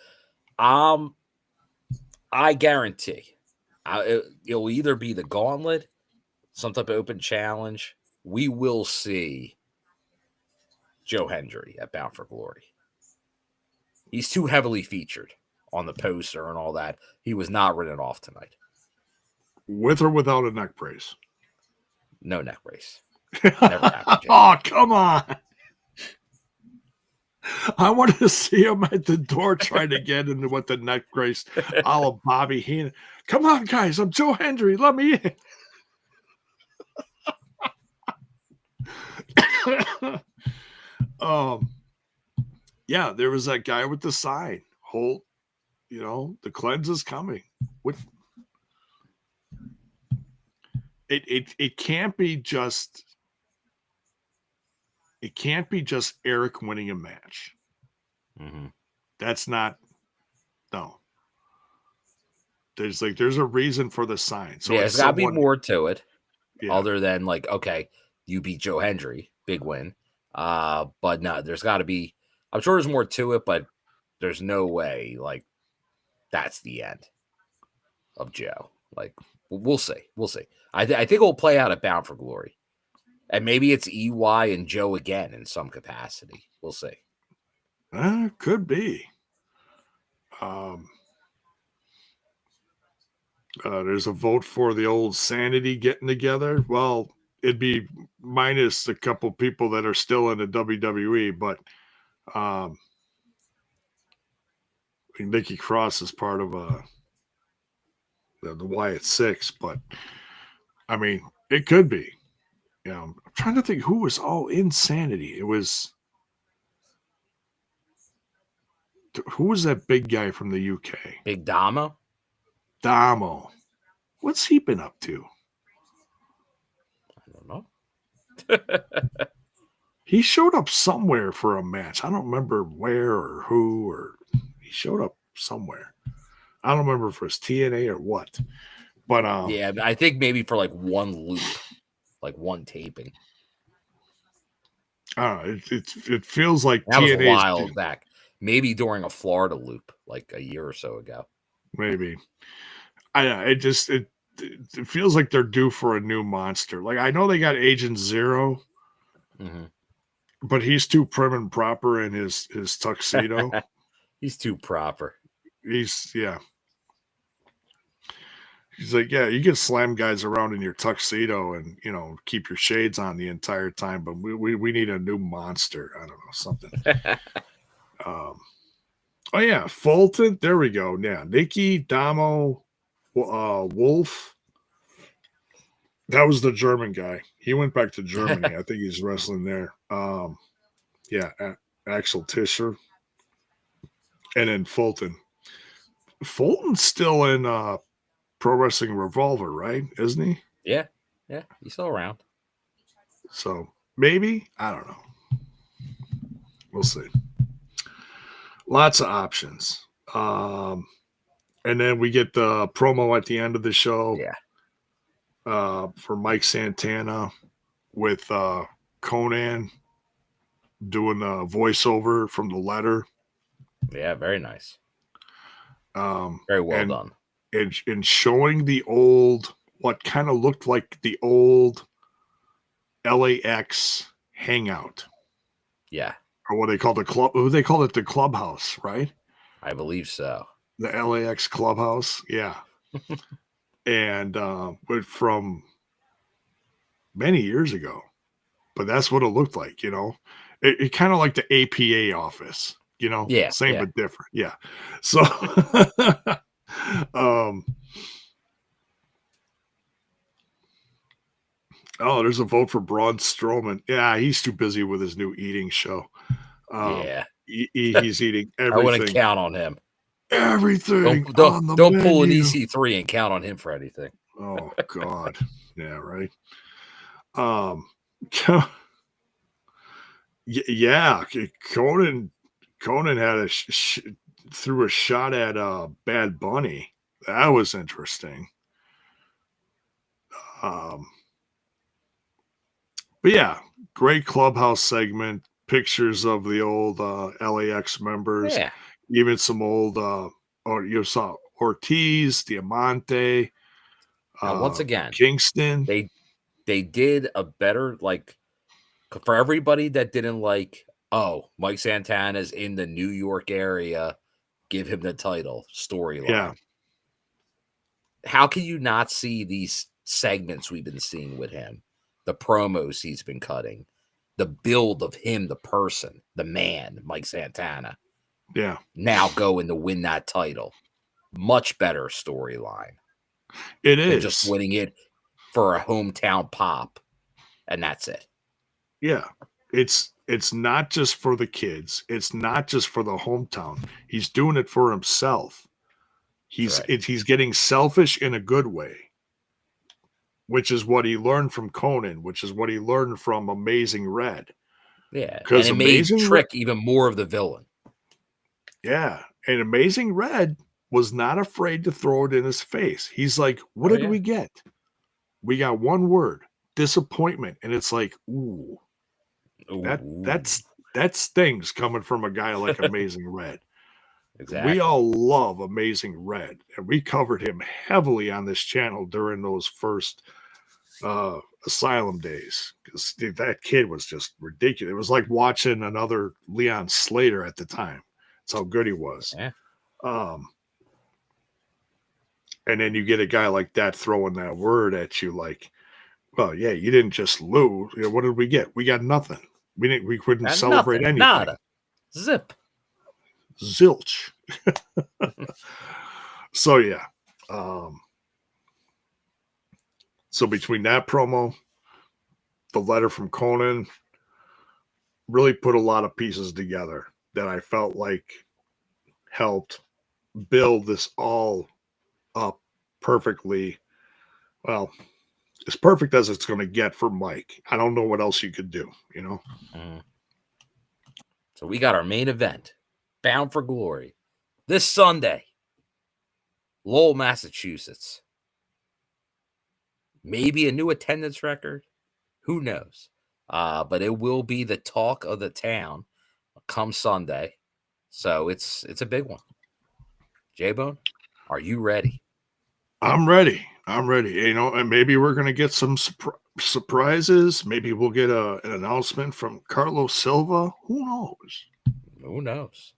S2: I guarantee it'll either be the gauntlet, some type of open challenge. We will see Joe Hendry at Bound for Glory. He's too heavily featured on the poster and all that. He was not written off tonight.
S1: With or without a neck brace?
S2: No neck brace. Never happened.
S1: Oh, come on. I wanted to see him at the door trying to get into with the neck brace, a la Bobby Heenan. Come on, guys. I'm Joe Hendry. Let me in. Yeah, there was that guy with the sign. Holt, the cleanse is coming. It can't be just Eric winning a match.
S2: Mm-hmm.
S1: That's not no. There's a reason for the sign. So
S2: there's got to be more to it, other than like, okay, you beat Joe Hendry, big win. But no, there's got to be. I'm sure there's more to it, but there's no way like that's the end of Joe. Like we'll see. I think it'll play out at Bound for Glory, and maybe it's EY and Joe again in some capacity. We'll see.
S1: Could be. There's a vote for the old Sanity getting together. Well, it'd be minus a couple people that are still in the WWE, but Nikki Cross is part of the Wyatt Six, but I mean, it could be. I'm trying to think who was all in Sanity. It was who was that big guy from the UK?
S2: Big Damo.
S1: What's he been up to?
S2: I don't know.
S1: He showed up somewhere for a match. I don't remember where or who, or he showed up somewhere. I don't remember if it was TNA or what. But
S2: yeah, I think maybe for like one loop, like one taping.
S1: I don't know. It feels like
S2: that was
S1: TNA's
S2: a while back. Maybe during a Florida loop, like a year or so ago.
S1: Maybe. It feels like they're due for a new monster. Like I know they got Agent Zero, but he's too prim and proper in his tuxedo.
S2: He's too proper.
S1: He's like, yeah, you can slam guys around in your tuxedo and keep your shades on the entire time, but we need a new monster. I don't know, something. Oh yeah, Fulton. There we go. Yeah, Nikki, Damo, Wolf. That was the German guy. He went back to Germany. I think he's wrestling there. Yeah, Axel Tischer, and then Fulton. Fulton's still in Pro Wrestling Revolver, right? Isn't he?
S2: Yeah, he's still around.
S1: So maybe, I don't know. We'll see. Lots of options. And then we get the promo at the end of the show.
S2: Yeah.
S1: For Mike Santana with Conan doing the voiceover from the letter.
S2: Yeah, very nice.
S1: Very
S2: well done.
S1: And showing the old what kind of looked like the old LAX hangout,
S2: Yeah,
S1: or what they call the club. What they call it, the clubhouse, right?
S2: I believe so.
S1: The LAX clubhouse, yeah. And but from many years ago, but that's what it looked like. It kind of like the APA office.
S2: Yeah,
S1: Same
S2: yeah.
S1: but different. Yeah. So, um, oh, there's a vote for Braun Strowman. Yeah, he's too busy with his new eating show.
S2: Yeah.
S1: He's eating
S2: I wouldn't
S1: everything.
S2: count on him.
S1: Everything
S2: Don't
S1: on the
S2: don't pull an
S1: menu.
S2: EC3 and count on him for anything.
S1: Oh God. Yeah, right. Yeah, Conan had threw a shot at Bad Bunny. That was interesting. But yeah, great clubhouse segment. Pictures of the old LAX members,
S2: Yeah.
S1: even some old or you saw Ortiz, Diamante,
S2: Now, once again,
S1: Kingston.
S2: they did a better, like, for everybody that didn't like, oh, Mike Santana's in the New York area, give him the title storyline.
S1: Yeah.
S2: How can you not see these segments we've been seeing with him? The promos he's been cutting, the build of him, the person, the man, Mike Santana.
S1: Yeah.
S2: Now going to win that title. Much better storyline.
S1: It is.
S2: Than just winning it for a hometown pop. And that's it.
S1: Yeah. It's not just for the kids. It's not just for the hometown. He's doing it for himself. He's getting selfish in a good way, which is what he learned from Conan, which is what he learned from Amazing Red.
S2: Yeah, and it made Trick even more of the villain.
S1: Yeah, and Amazing Red was not afraid to throw it in his face. He's like, what did we get? We got one word, disappointment. And it's like, ooh. That's things coming from a guy like Amazing Red. Exactly. We all love Amazing Red, and we covered him heavily on this channel during those first Asylum days, because that kid was just ridiculous. It was like watching another Leon Slater at the time. That's how good he was.
S2: Yeah.
S1: And then you get a guy like that throwing that word at you, like, well, yeah, you didn't just lose. What did we get? We got nothing. We couldn't celebrate anything.
S2: Nada. Zip.
S1: Zilch. So yeah. So between that promo, the letter from Conan, really put a lot of pieces together that I felt like helped build this all up perfectly. Well, as perfect as it's going to get for Mike. I don't know what else you could do,
S2: So we got our main event, Bound for Glory, this Sunday, Lowell, Massachusetts. Maybe a new attendance record. Who knows? But it will be the talk of the town come Sunday. So it's a big one. J-Bone, are you ready?
S1: I'm ready. And maybe we're going to get some surprises. Maybe we'll get an announcement from Carlos Silva. Who knows?
S2: Who knows?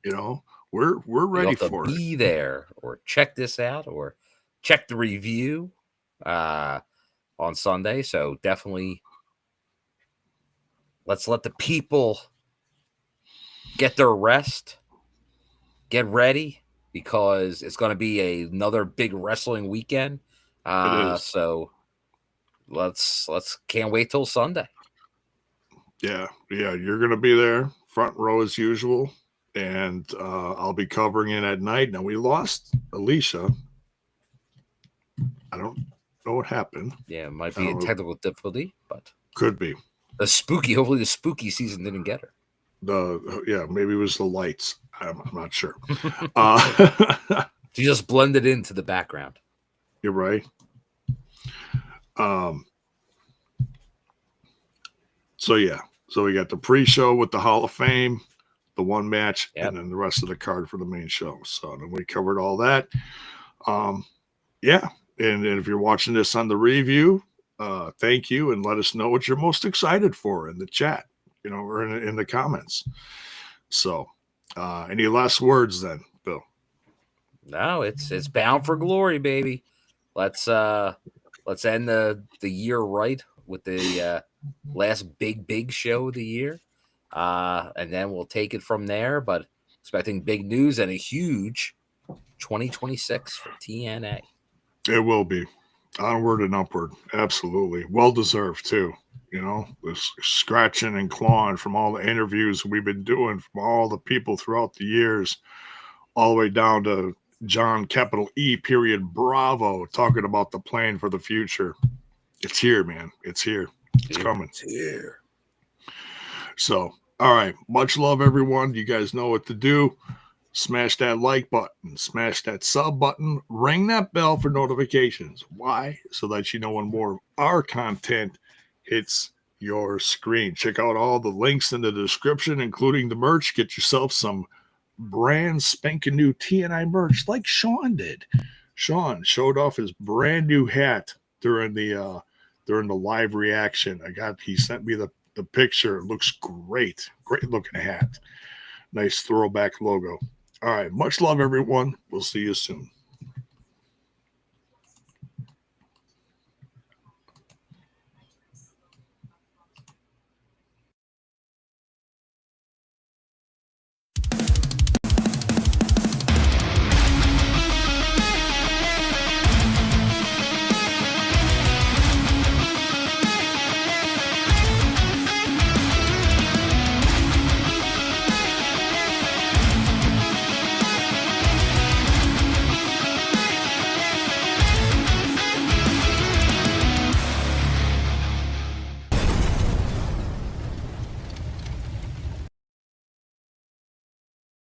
S1: We're ready for it.
S2: Be there or check this out or check the review on Sunday. So definitely let's let the people get their rest, get ready, because it's going to be another big wrestling weekend.
S1: It is.
S2: So let's can't wait till Sunday.
S1: Yeah, you're going to be there, front row as usual, and I'll be covering it at night. Now, we lost Alicia. I don't know what happened.
S2: Yeah, it might be a technical difficulty, but
S1: could be.
S2: Hopefully the spooky season didn't get her.
S1: Maybe it was the lights. I'm not sure.
S2: She just blended into the background.
S1: You're right. So we got the pre-show with the Hall of Fame, the one match, and then the rest of the card for the main show. So then we covered all that. And if you're watching this on the review, thank you, and let us know what you're most excited for in the chat, or in the comments. So, any last words then, Bill?
S2: No, it's bound for glory, baby. Let's end the year right with the last big show of the year, and then we'll take it from there. But expecting big news and a huge 2026 for TNA.
S1: It will be onward and upward. Absolutely. Well deserved too. The scratching and clawing from all the interviews we've been doing from all the people throughout the years, all the way down to John capital E period Bravo talking about the plan for the future. It's here, man. It's here. It's coming.
S2: It's here.
S1: So, all right. Much love, everyone. You guys know what to do. Smash that like button, smash that sub button, ring that bell for notifications. Why? So that you know when more of our content hits your screen. Check out all the links in the description, including the merch. Get yourself some brand spanking new TNI merch like Sean did. Sean showed off his brand new hat during the live reaction. He sent me the picture. It looks great. Great looking hat. Nice throwback logo. All right. Much love, everyone. We'll see you soon.